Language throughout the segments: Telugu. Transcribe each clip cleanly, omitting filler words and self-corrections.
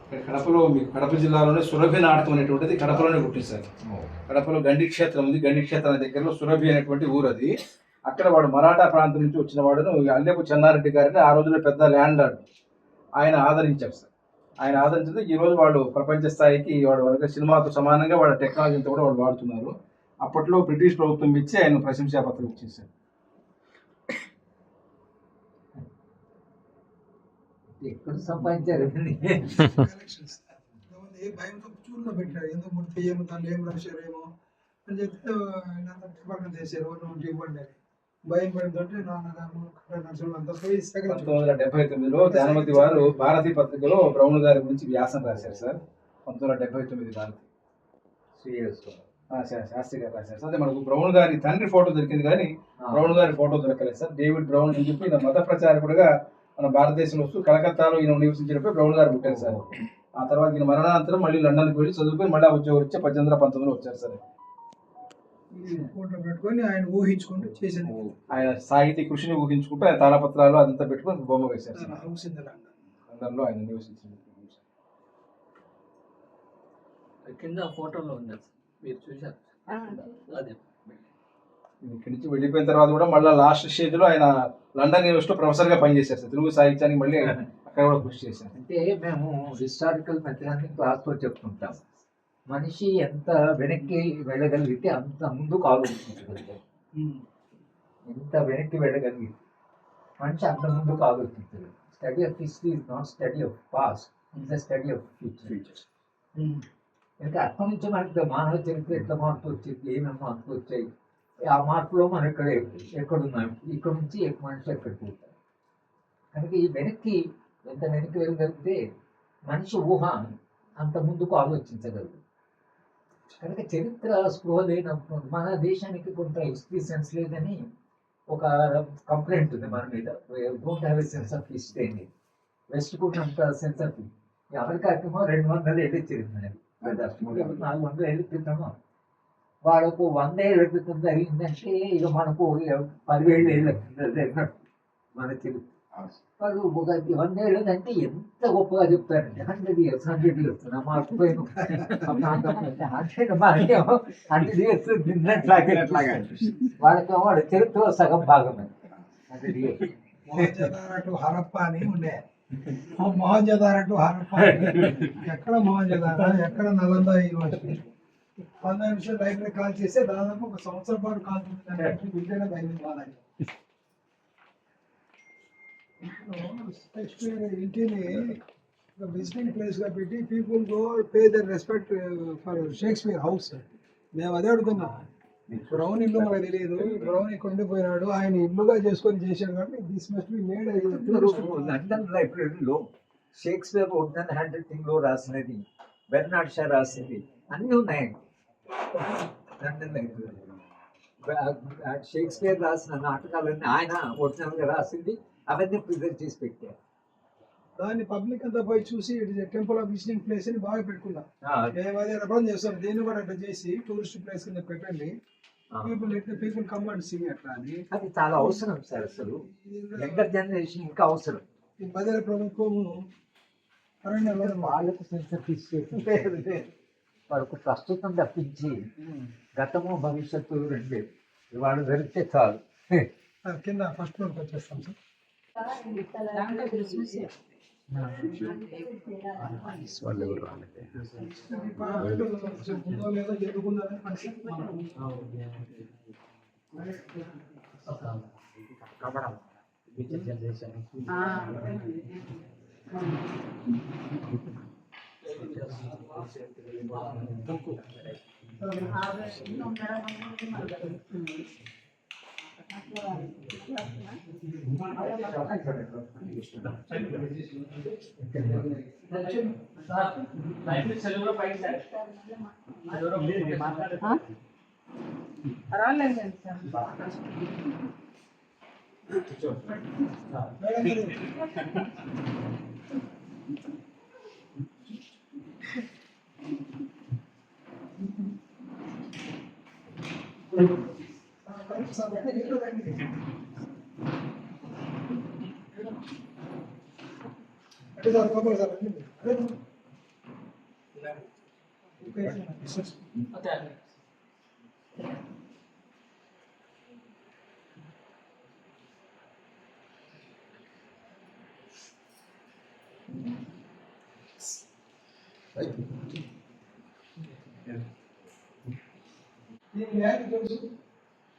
ఇక్కడ కడపలో మీకు కడప జిల్లాలోనే సురభి నాటకం అనేటువంటిది కడపలోనే పుట్టింది. కడపలో గండి క్షేత్రం ఉంది. గండి క్షేత్రం దగ్గరలో సురభి అనేటువంటి ఊరు అది. అక్కడ వాడు మరాఠా ప్రాంతం నుంచి వచ్చిన వాడును అల్లెపు చెన్నారెడ్డి గారిని ఆ రోజుల్లో పెద్ద ల్యాండ్ లార్డ్ ఆయన ఆదరించారు సార్. ఆయన ఆదరించితే ఈ రోజు వాళ్ళు ప్రపంచ స్థాయికి వాడు సినిమాతో సమానంగా వాళ్ళ టెక్నాలజీతో కూడా వాళ్ళు వాడుతున్నారు. అప్పట్లో బ్రిటిష్ ప్రభుత్వం ఇచ్చి ఆయన ప్రశంసాపత్రం ఇచ్చేసారు. ఎక్కడ సంపాదించారు భయంతో చూరులో పెట్టారు. ఎందుకు ముడితే ఏమో దాంట్లో ఏం రాశారేమో అని చెప్తే ఆయన చేశారు ఇవ్వండి అని భయం పడితో అంతా పోయి 1979లో ధ్యానమతి వారు భారతీ పత్రికలో బ్రౌన్ గారి గురించి వ్యాసం రాశారు సార్. 1979 భారతి శాస్త్రి గారు రాశారు సార్. అదే మనకు బ్రౌన్ గారి తండ్రి ఫోటో దొరికింది కానీ బ్రౌన్ గారి ఫోటో దొరకలేదు సార్. డేవిడ్ బ్రౌన్ అని చెప్పి ఈయన మత ప్రచారకుడుగా మన భారతదేశంలో వస్తూ కలకత్తాలో ఈయన నివసించినప్పుడు బ్రౌన్ గారు పుట్టారు సార్. ఆ తర్వాత ఈయన మరణానంతరం మళ్ళీ లండన్కి వెళ్ళి చదువుకొని మళ్ళీ ఉద్యోగం వచ్చి 1819లో వచ్చారు సార్. ఫోటో పెట్టుకొని ఆయన ఊహించుకుంటూ చేసింది. ఆయన సాహితీ కృషిని ఊహించుకుంటూ ఆయన తాళపత్రాలు అదంతా పెట్టుకొని బొమ్మ వేశారు సార్. లండన్లో ఆయన నివసించారు. కింద ఫోటోలో ఉంది మీరు చూశారు. అదే ఇక్కడి నుంచి వెళ్ళిపోయిన తర్వాత కూడా మళ్ళీ లాస్ట్ స్టేజ్ లో ఆయన లండన్ యూనివర్సిటీలో ప్రొఫెసర్ గా పనిచేశారు సార్. తెలుగు సాహిత్యానికి మళ్ళీ అక్కడ కూడా కృషి చేశారు. అంటే మేము హిస్టారికల్ మెథడాన్ని క్లాస్లో చెప్పుకుంటాం. మనిషి ఎంత వెనక్కి వెళ్ళగలిగితే అంత ముందుకు ఆలోచించగలుగుతాడు. ఎంత వెనక్కి వెళ్ళగలిగితే మనిషి అంత ముందుకు ఆలోచించగలడు. Study of history is not study of past, it's the study of future. ఇంకా అక్కడి నుంచి మనకి మానవ చరిత్ర ఎట్లా మార్పు వచ్చింది, ఏమేమి మార్పులు వచ్చాయి, ఆ మార్పులో మనం ఎక్కడున్నాం, ఇక్కడ నుంచి మనిషి ఎక్కడికి పోతాం. కనుక ఈ వెనక్కి ఎంత వెనక్కి వెళ్ళగలిగితే మనిషి ఊహ అంత ముందుకు ఆలోచించగలదు. కనుక చరిత్ర స్పృహ లేనప్పుడు మన దేశానికి కొంత హిస్టరీ సెన్స్ లేదని ఒక కంప్లైంట్ ఉంది మన మీద. Don't have a sense of history అని. వెస్ట్ కున్నంత సెన్స్ ఆఫ్, అమెరికాకేమో 200 ఏళ్ళ చరిత్ర, 400 ఏళ్ళ క్రితమో. వాళ్ళకు 100 ఏళ్ళ క్రితం జరిగిందంటే ఇక మనకు 10,000 ఏళ్ళ క్రితం జరిగినట్టు మన చరిత్ర. వాళ్ళు ఒక 100 ఏళ్ళదంటే ఎంత గొప్పగా చెప్తారంటే 100 years నా మార్పు పోయిన 100 years నిన్నట్లాగే వాళ్ళకి వాళ్ళ చరిత్రలో సగం భాగమే 100 years. హరప్ప అని ఉండే మొహంజదారటు హరప్ప. ఎక్కడ మొహంజదార, ఎక్కడ నలంద యూనివర్సిటీ. 15 నిమిషాలు లైబ్రరీ కాల్ చేస్తే దాదాపు 1 సంవత్సరం పాటు కాల్ చేస్తుంది. షేక్స్పియర్ ఇంటిని విజిటింగ్ ప్లేస్ గా పెట్టి people go pay their respect for Shakespeare house. మేము అదే అడుగుతున్నాం. బ్రౌన్ ఇల్లు మనకు తెలియదు, బ్రౌన్ ఇక్కడ ఉండిపోయినాడు, ఆయన ఇల్లుగా చేసుకొని చేశాడు కాబట్టి this must be made. London లైబ్రరీలో షేక్స్పియర్ ఒరిజినల్ హ్యాండ్ రైటింగ్ లో రాసినది, బెర్నార్డ్ షా రాసినది అన్నీ ఉన్నాయండి లండన్ లైబ్రరీ. షేక్స్పియర్ రాసిన నాటకాలన్నీ ఆయన ఒరిజినల్ గా రాసింది, అవన్నీ ప్రిజర్వ్ చేసి పెట్టారు. దాన్ని పబ్లిక్ అంతా పోయి చూసి it is temple of visiting place అని బాగా పెట్టుకున్నాం. మేము అదే రకం చేస్తాం. దీన్ని కూడా అట్లా చేసి టూరిస్ట్ ప్లేస్ కింద పెట్టండి, పీపుల్ కమ్ అండ్ సీ అట్లా అని. అది చాలా అవసరం సార్. అసలు యంగర్ జనరేషన్ ఇంకా అవసరం. ఈ బదిలీ ప్రభుత్వము వాళ్ళకు సెన్స్ ఆఫ్ హిస్టరీ వాళ్ళకు ప్రస్తుతం తప్పించి గతము భవిష్యత్తు రెండే వాళ్ళు జరిగితే చాలు. కింద ఫస్ట్ ఫ్లోర్కి వచ్చేస్తాం సార్. లేదో జరుగుతుందని పరిస్థితి అంటే సార్ ఓకే. దీని వ్యాధి తెలుసు,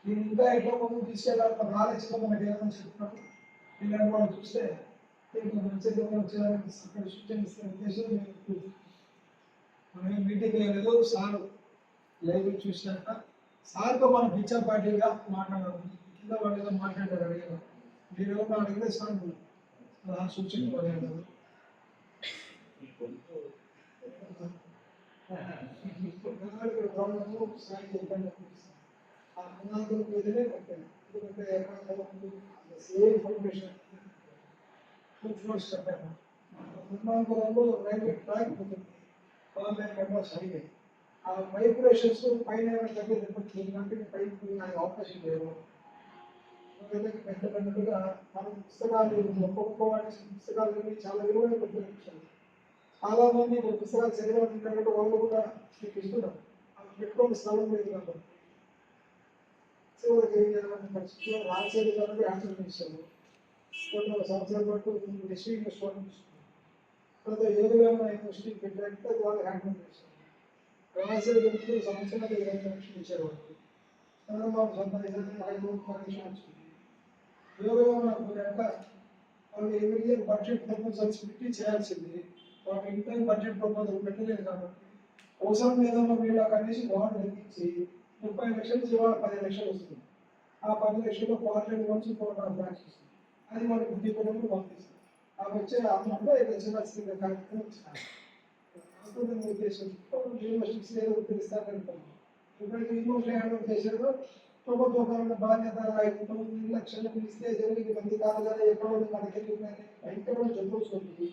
దీని ఇంకా ఎక్కువ ముందు తీసుకెళ్ళాలి నాలెడ్జ్ మనకి ఏమైనా చెప్తున్నాడు. ఇలాంటి వాళ్ళు చూస్తే దీనికి మంచిగా వచ్చేదానికి అక్కడ సూచనిస్తే ఉద్దేశం మనం మీటింగ్ వేయలేదు. సార్ లైవ్ చూసినాక సార్తో మనం పిక్చర్ పార్టీగా మాట్లాడాలి. కింద వాళ్ళు ఏదో మాట్లాడారు, అడిగారు. మీరు ఎవరు అడిగితే సార్ అలా సూచించలేదు. రైల్వే ట్రాక్ ఉంటుంది, ఆ వైబ్రేషన్స్ పైన తగ్గిందంటే పైకి అవకాశం లేదు. పెద్ద పెద్దగా మనం పుస్తకాలు ఒక్కొక్క వాటి పుస్తకాలు చాలా విలువైన పుస్తకాలు. చాలా మంది పుస్తకాలు చదివాలంటే వాళ్ళు కూడా మీకు ఇస్తున్నారు, అవి పెట్టుకోని స్థలం లేదు కాబట్టి చివరికి పరిస్థితిలో రాసేది కాబట్టి ఆన్సర్ చేశారు. కొన్ని సంవత్సరాల పాటు డిస్ట్రిక్ట్ తీసుకున్నారు. తర్వాత ఏదో యూనివర్సిటీ పెట్టారంటే అది వాళ్ళు హ్యాండిల్ చేశారు. రాసేది సంవత్సరాలు 20 లక్షలు ఇచ్చేవాళ్ళు. చంద్రబాబు సొంత 5 లక్షలు వచ్చింది. ఏదో వాళ్ళు ఎవరి ఇయర్ బడ్జెట్ ప్రపోజల్స్ పెట్టి చేయాల్సింది. వాళ్ళకి ఇంట్లో బడ్జెట్ ప్రపోజల్ పెట్టలేదు కాబట్టి అవసరం లేదన్న వీళ్ళ కనీసం గవర్నమెంట్ తగ్గించి 30 లక్షలు ఇవాళ 10 లక్షలు వస్తుంది. ఆ 10 లక్షల్లో క్వార్టర్లీ వన్స్ 4.5 lakhs వస్తుంది. అది వాళ్ళకి ఉద్యోగంలో పంపిస్తుంది. అవి వచ్చే అమౌంట్లో చిన్న కార్యక్రమం వచ్చినారు. ఉద్దేశంతో యూనివర్సిటీస్ ఏదో ఉద్ధరిస్తారనుకున్నాం. ఇప్పటికీ యూనివర్సిటీ హ్యాండ్ చేశారు. ప్రభుత్వ పరంగా బాధ్యత 9 లక్షలు ఇస్తే 8 మంది కావాలి ఎక్కడో మనకి ఎక్కడో చదువుతుంది.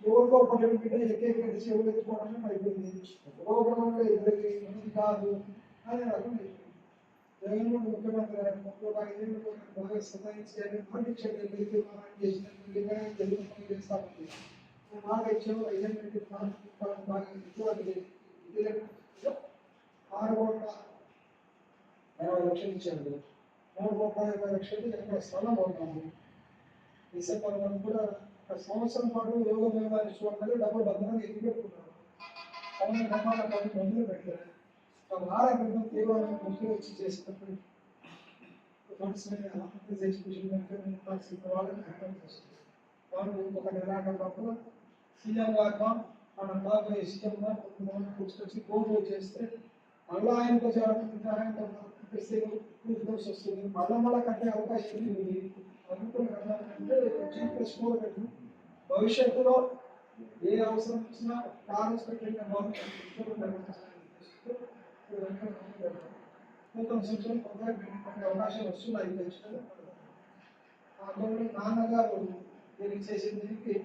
ఎవరికో పన్నెండు బిడ్డ ఎక్కేసి ఎవరు ఎత్తుకోవడం అయిపోయింది. లోపల ఇద్దరికి మంది కాదు అనే రకం అయిపోయింది. జగన్మోహన్ ముఖ్యమంత్రి బాగా సతాయించారు. చేస్తామండి మాట ఇచ్చాము. 6,80,00,000 ఇచ్చారు. 3,50,00,000 ఎక్కడ స్థలం అవుతాము. డిసెంబర్ వరకు కూడా సంవత్సరం పాటు యోగ వ్యవహార చూడాలి. డబ్బులు భద్రంగా ఎత్తి పెట్టుకున్నారు. అవును నిర్మాణ పనులు మొదలు పెట్టారు. ఆరోగ్యం తీవ్రమైన ముఖ్యం వచ్చి చేసినప్పుడు వాళ్ళు ఒక నిరాకరణప్పుడు సీఎం గారు మన బాబాయ్ సీఎంగా తీసుకొచ్చి కోర్టు చేస్తే మళ్ళీ ఆయనకు వస్తుంది. మళ్ళా కట్టే అవకాశం ఉంది. అనుకున్న భవిష్యత్తులో ఏ అవసరం వచ్చినా కాంగ్రెస్ పెట్టిన అవకాశం వస్తున్నాయి. నాన్నగారు దీనికి చేసిన దీనికి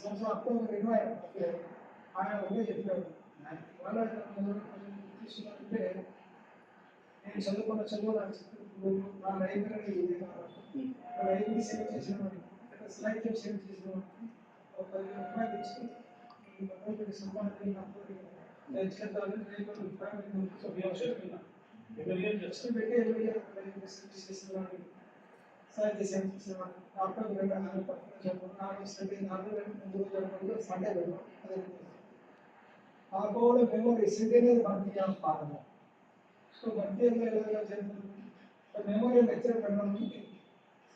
సంవత్సరం అక్టోబర్ 20 ఆయన ఒకటే చెప్పారు. వాళ్ళ తీసుకున్నారంటే నేను చదువుకున్న చదువు నా లైబ్రరీ లైబ్రరీ సేవ్ చేసిన స్లైడ్ సేవ్ చేసిన ఒక 10 రూపాయలు ఇచ్చి సంపాదించిన ఆపోలో మెమోరీ సెంటెనరీ భర్తీ పాలన సో భర్తీ మెమోరీ లెక్చర్ పెట్టడం.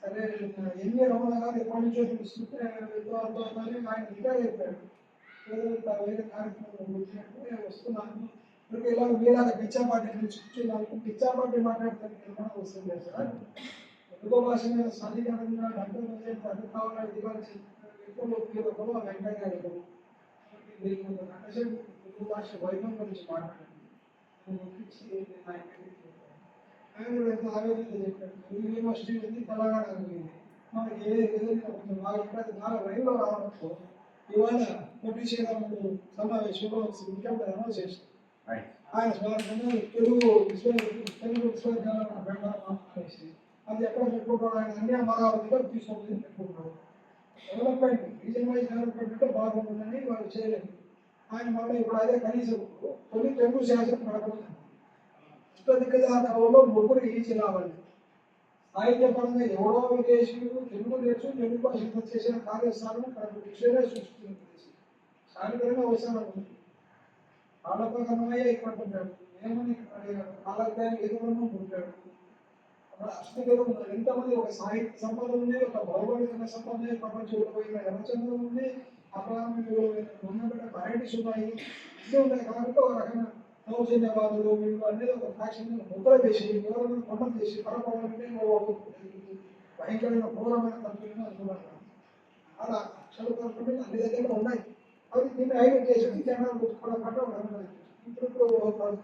సరే ఎన్ని రమణ గారు ఎప్పటి నుంచో చూస్తుంటే ఆయన రిటైర్ అయిపోయాడు. వేరే కార్యక్రమం వస్తున్నాను. ఇప్పుడు ఇలా మీలాగా పిచ్చాపాటి నుంచి పిచ్చాపాటి మాట్లాడతాను వస్తుంది సార్. తెలుగు భాష మీద సాధికారంగా డబ్బు కావాలని దిగాల్సి ఎక్కువ వెంకయ్య గారు తెలుగు భాష వైభవం గురించి మాట్లాడారు. ఆయన ఎంత ఆవేదన చెప్పాడు. యూనివర్సిటీ ఉంది, తెలంగాణ ఉంది, మనకి బాగా రైల్లో రావడంతో ఇవాళ పోటీ చేయడానికి సమావేశంలో ముఖ్యమంత్రి అనౌన్స్ చేశారు. ఆయన స్వాగతంగా తెలుగు విశ్వవిద్యాలయం పెట్టాలని అది ఎక్కడ పెట్టుకుంటాడు. ఆయన అన్ని అమరావతిలో తీసుకొని పెట్టుకుంటాడు. డెవలప్మెంట్ రీజన్ వైజ్ డెవలప్మెంట్ అంటే బాగుంటుందని వాళ్ళు చేయలేదు. ఆయన మళ్ళీ ఇప్పుడు అదే కనీసం తొలి తెలుగు శాసనం నడపలేదు. దిగ్గజాలలో ముగ్గురు ఈచి రావాలి. సాహిత్యపరంగా ఎవరో విదేశీయులు తెలుగు నేర్చు తెలుగు భాష చేసిన కార్యస్థానం విషయమే సృష్టించింది. స్థానికంగా అవసరం ఉంది. వాళ్ళతో కన్నమయ్య ఇక్కడ ఉంటాడు, ఏమని కాలజ్ఞానికి ఎదురును ఉంటాడు. అష్టగలు ఎంతమంది ఒక సాహిత్య సంపద ఉంది, ఒక భౌగోళిక సంపద ఉంది, ప్రపంచంలో పోయిన ఎర్రచంద్రం ఉంది, అప్రామిలో ఉన్నబెట్ట వెరైటీస్ ఉన్నాయి. ఇదే ఉన్నాయి కాబట్టి ఒక రకమైన దౌర్జన్యవాదులు వీళ్ళు అనేది ఒక ఫ్యాక్షన్ ముద్ర వేసి వివరణ కొండ చేసి పరపడాలంటే భయంకరమైన క్రూరమైన తప్పులను అనుకున్నారు. అలా చదువుకుంటే అన్ని దగ్గర ఉన్నాయి. అవి దీన్ని హైలైట్ చేసి జనాలు కూడా పట్ల ఇప్పుడు అది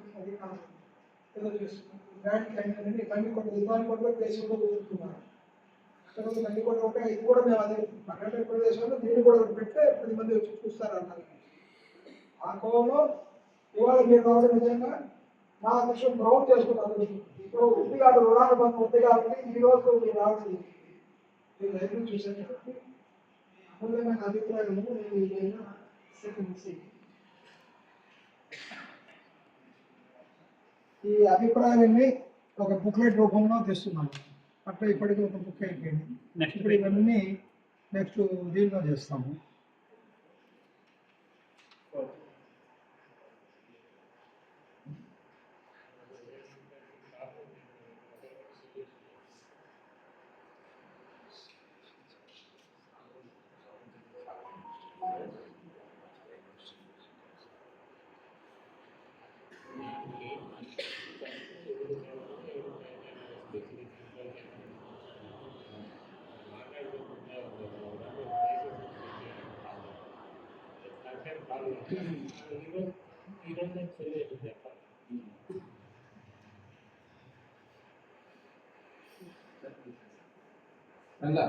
ఏదో చేస్తున్నారు. గ్రాండ్ క్యాండిడేట్ కందికొండ దిద్దానికొండ దేశంలో కూర్చున్నారు. అక్కడ కందికొండ ఉంటే ఇది కూడా మేము అదే పర్యాటక ప్రదేశంలో దీన్ని కూడా పెడితే 10 మంది వచ్చి చూస్తారు అన్నారు. ఆ కోవలో ఇవాళ మీరు రావడం నిజంగా నా విషయం ప్రౌడ్ చేసుకున్నారు. ఇప్పుడు ఉద్దిగాడు రుణాలు బంధం ఉంది కాబట్టి ఈ రోజు మీరు రావడం మీరు లైబ్రరీ చూసాను కాబట్టి అమూల్యమైన అభిప్రాయము ఈ అభిప్రాయాలన్నీ ఒక బుక్లెట్ రూపంలో తెస్తున్నాను. అట్లా ఇప్పటికీ ఒక బుక్ అయిపోయింది. ఇప్పుడు ఇవన్నీ నెక్స్ట్ దీనిలో చేస్తాము. రంగా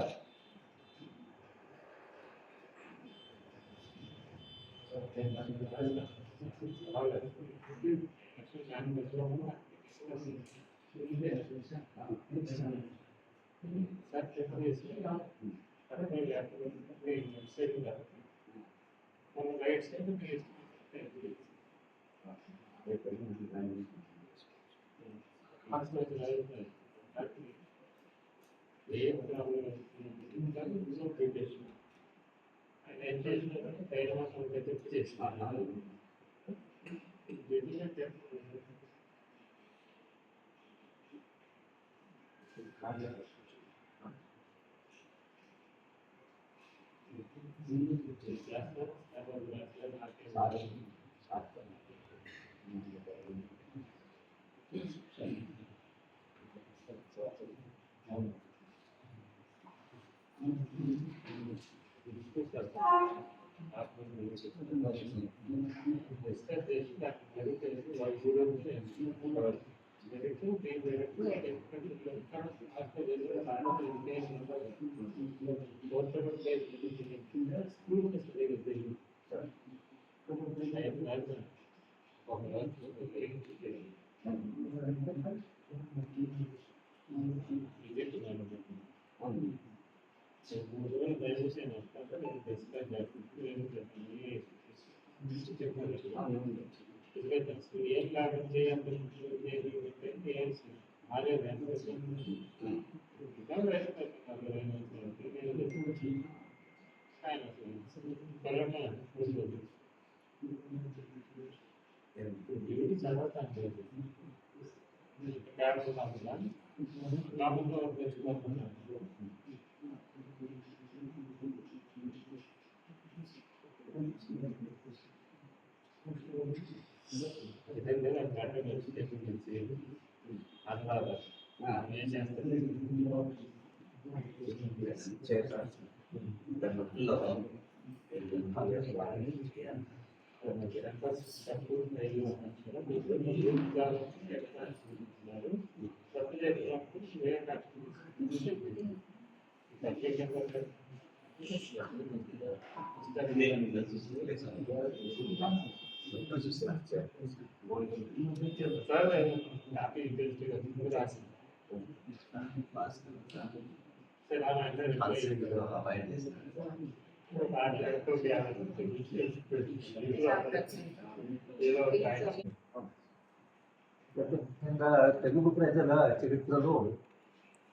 ముఖ్యంగా తెలుగు ప్రజల చరిత్రలో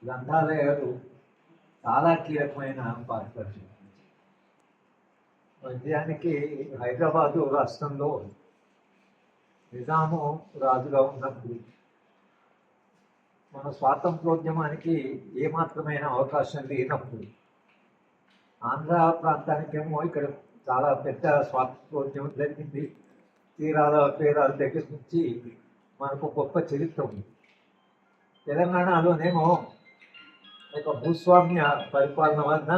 గ్రంథాలయాలు చాలా కీలకమైన పాత్ర పోషించాయి. నిజానికి హైదరాబాదు రాష్ట్రంలో నిజాము రాజుగా ఉన్నప్పుడు మన స్వాతంత్రోద్యమానికి ఏమాత్రమైన అవకాశం లేనప్పుడు ఆంధ్ర ప్రాంతానికేమో ఇక్కడ చాలా పెద్ద స్వాతంత్రోద్యమం జరిగింది. తీరాల పేరాల దగ్గర నుంచి మనకు గొప్ప చరిత్ర ఉంది. తెలంగాణలోనేమో ఒక భూస్వామ్య పరిపాలన వలన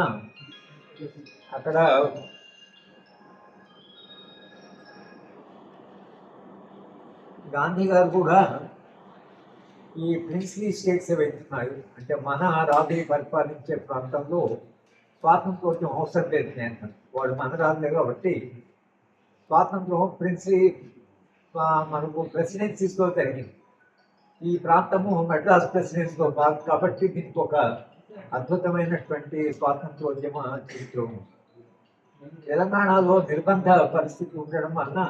అక్కడ గాంధీ గారు కూడా ఈ ప్రిన్స్లీ స్టేట్స్ వెళ్తున్నాయి, అంటే మన రాజుని పరిపాలించే ప్రాంతంలో స్వాతంత్రోద్యమం అవసరం లేదు. నేను వాడు మన రాజులే కాబట్టి స్వాతంత్రం ప్రిన్స్లీ మనకు ప్రెసిడెన్సీస్లో జరిగింది. ఈ ప్రాంతము మెడ్రాస్ ప్రెసిడెన్సీలో భాగం కాబట్టి దీనికి ఒక అద్భుతమైనటువంటి స్వాతంత్రోద్యమ చరిత్ర ఉంది. తెలంగాణలో నిర్బంధ పరిస్థితి ఉండడం వలన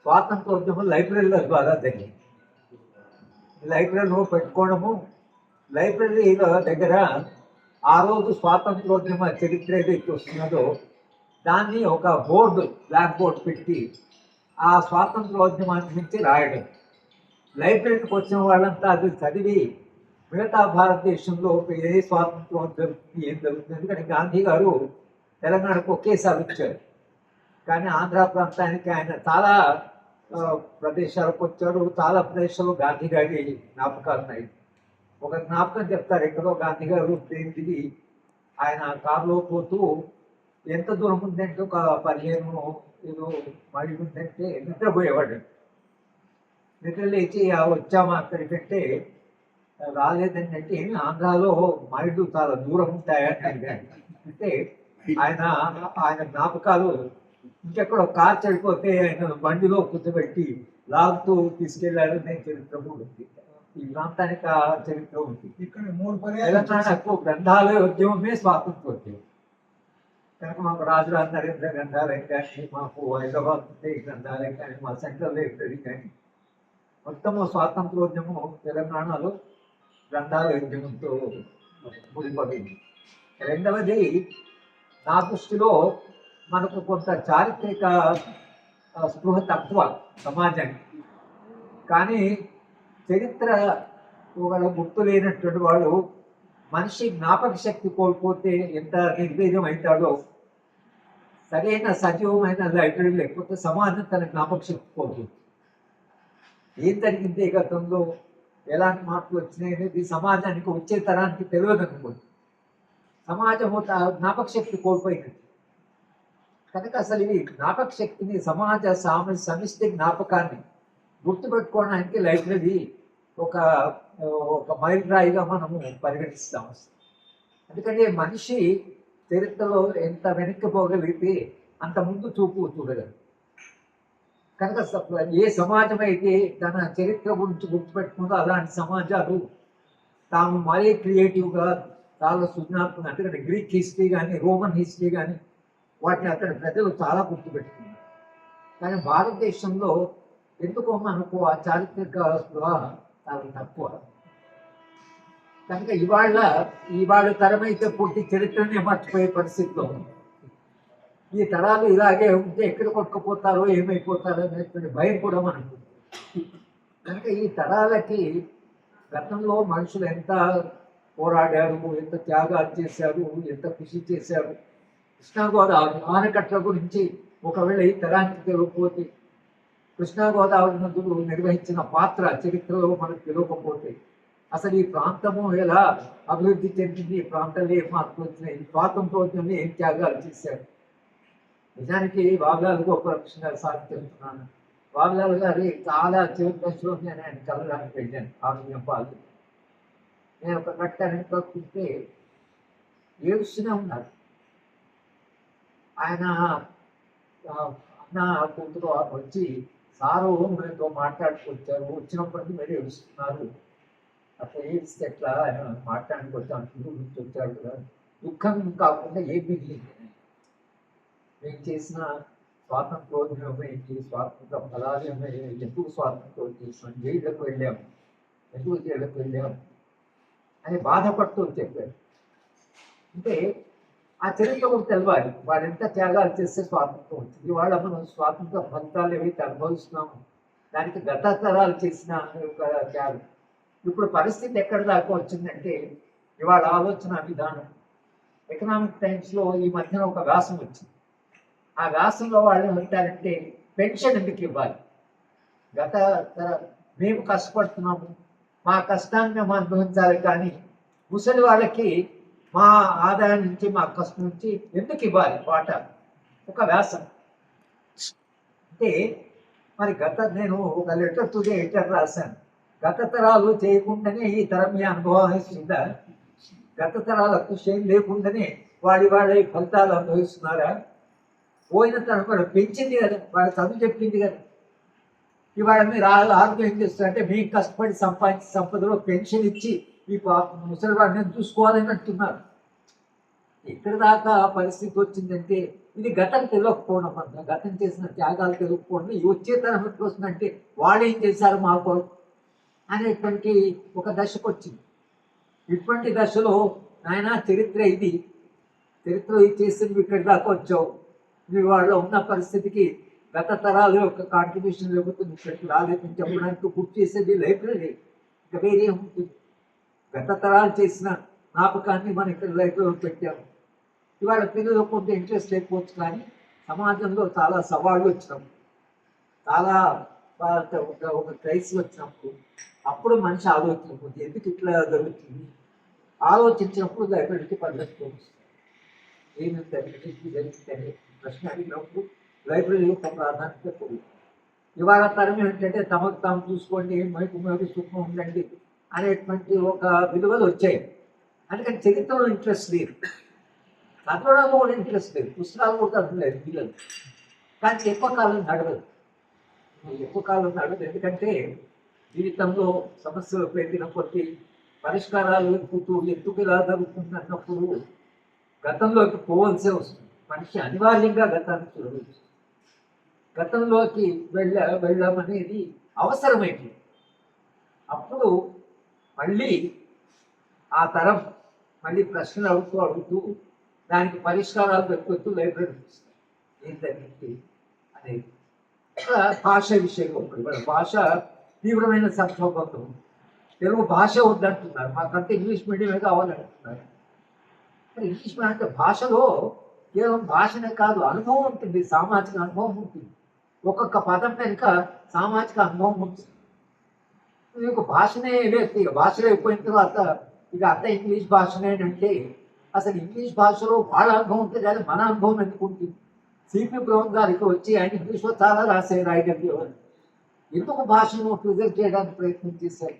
స్వాతంత్రోద్యమం లైబ్రరీల ద్వారా జరిగింది. లైబ్రరీలో పెట్టుకోవడము, లైబ్రరీల దగ్గర ఆ రోజు స్వాతంత్రోద్యమ చరిత్ర ఏదైతే వస్తున్నదో దాన్ని ఒక బోర్డు, బ్లాక్ బోర్డు పెట్టి ఆ స్వాతంత్రోద్యమాన్ని గురించి రాయడం. లైబ్రరీకి వచ్చిన వాళ్ళంతా అది చదివి మిగతా భారతదేశంలో ఏ స్వాతంత్రం జరుగుతుంది, ఏం జరుగుతుంది. ఎందుకంటే గాంధీ గారు తెలంగాణకు ఒకేసారి వచ్చారు, కానీ ఆంధ్ర ప్రాంతానికి ఆయన చాలా ప్రదేశాలకు వచ్చారు. చాలా ప్రదేశాలు గాంధీ గారి జ్ఞాపకాలు ఉన్నాయి. ఒక జ్ఞాపకం చెప్తారు, ఎక్కడో గాంధీ గారు ట్రైన్ దిగి ఆయన కారులో పోతూ ఎంత దూరం ఉందంటే ఒక 15 ఏదో మైళ్ళు ఉందంటే నిద్రపోయేవాడు. నిద్ర లేచి వచ్చామా అక్కడికంటే రాలేదండి అంటే ఏమి ఆంధ్రాలో మైళ్ళు చాలా దూరం ఉంటాయని అడిగాడు. అంటే ఆయన జ్ఞాపకాలు ఇంకెక్కడో కార్ చెడిపోతే ఆయన బండిలో కూర్చోబెట్టి లాగుతూ తీసుకెళ్లారనే చరిత్ర ఉంది. ఈ ప్రాంతానికి ఆ చరిత్ర ఉంది. ఇక్కడ 3 పర్యాలు తెలంగాణకు గ్రంథాలయ ఉద్యమమే స్వాతంత్రోద్యమం కనుక మాకు రాజరాజ నరేంద్ర గ్రంథాలయం కానీ, మాకు హైదరాబాద్ ఉంటే గ్రంథాలయం కానీ, మా సెంట్రల్ లైబ్రరీ కానీ, మొత్తము స్వాతంత్రోద్యమం తెలంగాణలో గ్రంథాలయ ఉద్యమంతో ముడిపడింది. రెండవది, నా దృష్టిలో మనకు కొంత చారిత్రక స్పృహ తక్కువ సమాజానికి. కానీ చరిత్ర వాళ్ళ గుర్తు లేనటువంటి వాళ్ళు మనిషి జ్ఞాపక శక్తి కోల్పోతే ఎంత నిర్వీర్యం అవుతాడో, సరైన సజీవమైన లైబ్రరీ లేకపోతే సమాజం తన జ్ఞాపక శక్తి కోల్పోతుంది. ఏం జరిగింది గతంలో, ఎలాంటి మార్పులు వచ్చినాయి అనేది సమాజానికి వచ్చే తరానికి తెలియదు అనుకోండి. సమాజము జ్ఞాపక శక్తి కోల్పోయింది కనుక అసలు ఈ జ్ఞాపక శక్తిని, సమాజ సమిష్టి జ్ఞాపకాన్ని గుర్తుపెట్టుకోవడానికి లైబ్రరీ ఒక మైలురాయిగా మనము పరిగణిస్తాము. ఎందుకంటే మనిషి చరిత్రలో ఎంత వెనక్కి పోగలిగితే అంత ముందు చూడగలరు. కనుక ఏ సమాజం అయితే తన చరిత్ర గురించి గుర్తుపెట్టుకుందో అలాంటి సమాజాలు తాము మరీ క్రియేటివ్గా, చాలా సృజనాత్మకంగా, ఎందుకంటే గ్రీక్ హిస్టరీ కానీ, రోమన్ హిస్టరీ కానీ వాటిని అక్కడ ప్రజలు చాలా గుర్తుపెట్టుకున్నారు. కానీ భారతదేశంలో ఎందుకో మనకు ఆ చారిత్రక స్పృహ చాలా తక్కువ. కనుక ఇవాళ తరమైతే పూర్తి చరిత్రనే మర్చిపోయే పరిస్థితిలో ఉంది. ఈ తరాలు ఇలాగే ఉంటే ఎక్కడ కొట్టుకుపోతారో, ఏమైపోతారో అనేటువంటి భయం కూడా మనకు. కనుక ఈ తరాలకి గతంలో మనుషులు ఎంత పోరాడారు, ఎంత త్యాగాలు చేశారు, ఎంత కృషి చేశారు. కృష్ణా గోదావరి ఆనకట్ల గురించి ఒకవేళ ఈ తరానికి తెలియకపోతే, కృష్ణా గోదావరి నదులు నిర్వహించిన పాత్ర చరిత్రలో మనకు తెలియకపోతే, అసలు ఈ ప్రాంతము ఎలా అభివృద్ధి చెందింది, ఈ ప్రాంతంలో ఏం మార్పులు వచ్చినాయి, స్వాతంత్రోద్యమంలో ఏం త్యాగాలు చేశారు. నిజానికి బాబులాల్ గోపాలకృష్ణ గారు సార్ చెబుతున్నాను, బాబులాల్ గారి చాలా చివరి దశలో నేను ఆయన కలడానికి వెళ్ళాను. ఆరోగ్యం పాలు నేను ఒక కట్టానికి చూస్తే ఏడుస్తూనే ఉన్నారు. ఆయన అన్న కూతురు వచ్చి, సారు మీతో మాట్లాడుకొచ్చారు, వచ్చినప్పటికీ మీరు ఏడుస్తున్నారు, అట్లా ఏడిస్తే ఎట్లా, ఆయన మాట్లాడుకు వచ్చాను, గురించి వచ్చాడు కదా, దుఃఖం కాకుండా ఏ మిగిలింది. మేము చేసిన స్వాతంత్రోద్యమం ఏంటి, స్వాతంత్ర ఫలాలు ఎందుకు స్వాతంత్రం చేసాం, జైళ్ళకు వెళ్ళాము, ఎందుకు జైళ్ళకు వెళ్ళాము అని బాధపడుతూ చెప్పారు. అంటే ఆ చరిత్ర కూడా తెలవాలి. వాడు ఎంత త్యాగాలు చేస్తే స్వాతంత్రం వచ్చింది. ఇవాళ మనం స్వాతంత్ర ఫలితాలు ఏవైతే అనుభవిస్తున్నాము దానికి గత తరాలు చేసిన ఒక త్యాగం. ఇప్పుడు పరిస్థితి ఎక్కడి దాకా వచ్చిందంటే ఇవాళ ఆలోచన విధానం. ఎకనామిక్ టైమ్స్లో ఈ మధ్యన ఒక వ్యాసం వచ్చింది. ఆ వ్యాసంలో వాళ్ళు ఏమంటారంటే పెన్షన్ ఎందుకు ఇవ్వాలి, మేము కష్టపడుతున్నాము, మా కష్టాన్ని మేము అనుభవించాలి, కానీ ముసలి వాళ్ళకి మా ఆదాయం నుంచి మా కష్టం నుంచి ఎందుకు ఇవ్వాలి వాటా. ఒక వ్యాసం. అంటే మరి నేను ఒక లెటర్ టు ది ఎడిటర్ రాశాను. గత తరాలు చేయకుండానే ఈ తరం మీ అనుభవం ఇస్తుందా, గత తరాలకు షేమ్ లేకుండానే వాళ్ళ ఫలితాలు అనుభవిస్తున్నారా? పోయిన తరం కూడా పెంచింది కదా, వాళ్ళ చదువు చెప్పింది కదా. ఇవాళ మీరు ఆరోగ్యం ఏం చేస్తారంటే మీకు కష్టపడి సంపాదించి సంపదలో పెన్షన్ ఇచ్చి ఈ ముసలి వాడిని చూసుకోవాలని అంటున్నారు. ఎక్కడి దాకా పరిస్థితి వచ్చిందంటే ఇది గతం తెలియకపోవడం వల్ల, గతం చేసిన త్యాగాలు తెలియకపోవడం, ఈ వచ్చే తరం ఎట్లా వస్తుందంటే వాళ్ళు ఏం చేశారు మా కొరకు అనేటువంటి ఒక దశకు వచ్చింది. ఇటువంటి దశలో నాయన చరిత్ర ఇది, చరిత్ర ఇది చేసింది, ఇక్కడి దాకా వచ్చావు, నువ్వు వాళ్ళ ఉన్న పరిస్థితికి గత తరాల యొక్క కాంట్రిబ్యూషన్ లేకపోతే నువ్వు ఇక్కడికి రాలేదని చెప్పడానికి గుర్తు చేసేది లైబ్రరీ. ఇంకా వేరే ఉంటుంది. గత తరాలు చేసిన జ్ఞాపకాన్ని మనం ఇక్కడ లైబ్రరీలో పెట్టాము. ఇవాళ పిల్లలు కొంత ఇంట్రెస్ట్ లేకపోవచ్చు, కానీ సమాజంలో చాలా సవాళ్ళు వచ్చినప్పుడు, చాలా ఒక క్రైసిస్ వచ్చినప్పుడు అప్పుడు మనిషి ఆలోచించకపోతే ఎందుకు ఇట్లా జరుగుతుంది ఆలోచించినప్పుడు లైబ్రరీకి పరిగెత్తుకోవచ్చు. ఏమి జరుగుతుంది ప్రశ్న అడిగినప్పుడు లైబ్రరీ యొక్క ప్రాధాన్యత పోయి ఇవాళ తరం ఏంటంటే తమకు తాము చూసుకోండి, మైకు సుఖం ఉండండి అనేటువంటి ఒక విలువలు వచ్చాయి. అందుకని చరిత్రలో ఇంట్రెస్ట్ లేదు, చదవడంలో కూడా ఇంట్రెస్ట్ లేదు, పుస్తకాలు కూడా చదవలేదు పిల్లలు. కానీ ఎక్కువ కాలం నడవదు, ఎందుకంటే జీవితంలో సమస్యలు పెరిగిన కొద్ది పరిష్కారాలు వెతుకుతూ ఎందుకు ఇలా జరుగుతుందన్నప్పుడు గతంలోకి పోవలసే వస్తుంది. మనిషి అనివార్యంగా గతాన్ని చూడవచ్చు. గతంలోకి వెళ్ళమనేది అవసరమైంది. అప్పుడు మళ్ళీ ఆ తరం మళ్ళీ ప్రశ్నలు అడుగుతూ దానికి పరిష్కారాలు వెతుకుతూ లైబ్రరీ ఏంటంటే అనేది భాష విషయంలో భాష తీవ్రమైన సంక్షోభంతో తెలుగు భాష వద్దంటున్నారు. మాకంతా ఇంగ్లీష్ మీడియమే కావాలంటున్నారు. ఇంగ్లీష్ మీడియం అంటే భాషలో కేవలం భాషనే కాదు, అనుభవం ఉంటుంది, సామాజిక అనుభవం ఉంటుంది. ఒక్కొక్క పదం వెనుక సామాజిక అనుభవం ఉంటుంది. మీకు భాషనే లేదు, ఇక భాషలో అయిపోయిన తర్వాత ఇక అంత ఇంగ్లీష్ భాషనే అంటే అసలు ఇంగ్లీష్ భాషలో వాళ్ళ అనుభవం ఉంటుంది, కానీ మన అనుభవం ఎందుకు ఉంటుంది? సిపి బ్రౌన్ గారికి వచ్చి ఆయన ఇంగ్లీష్లో చాలా రాయగలిగేవారు. ఎందుకు భాషను ప్రిజర్వ్ చేయడానికి ప్రయత్నం చేశారు?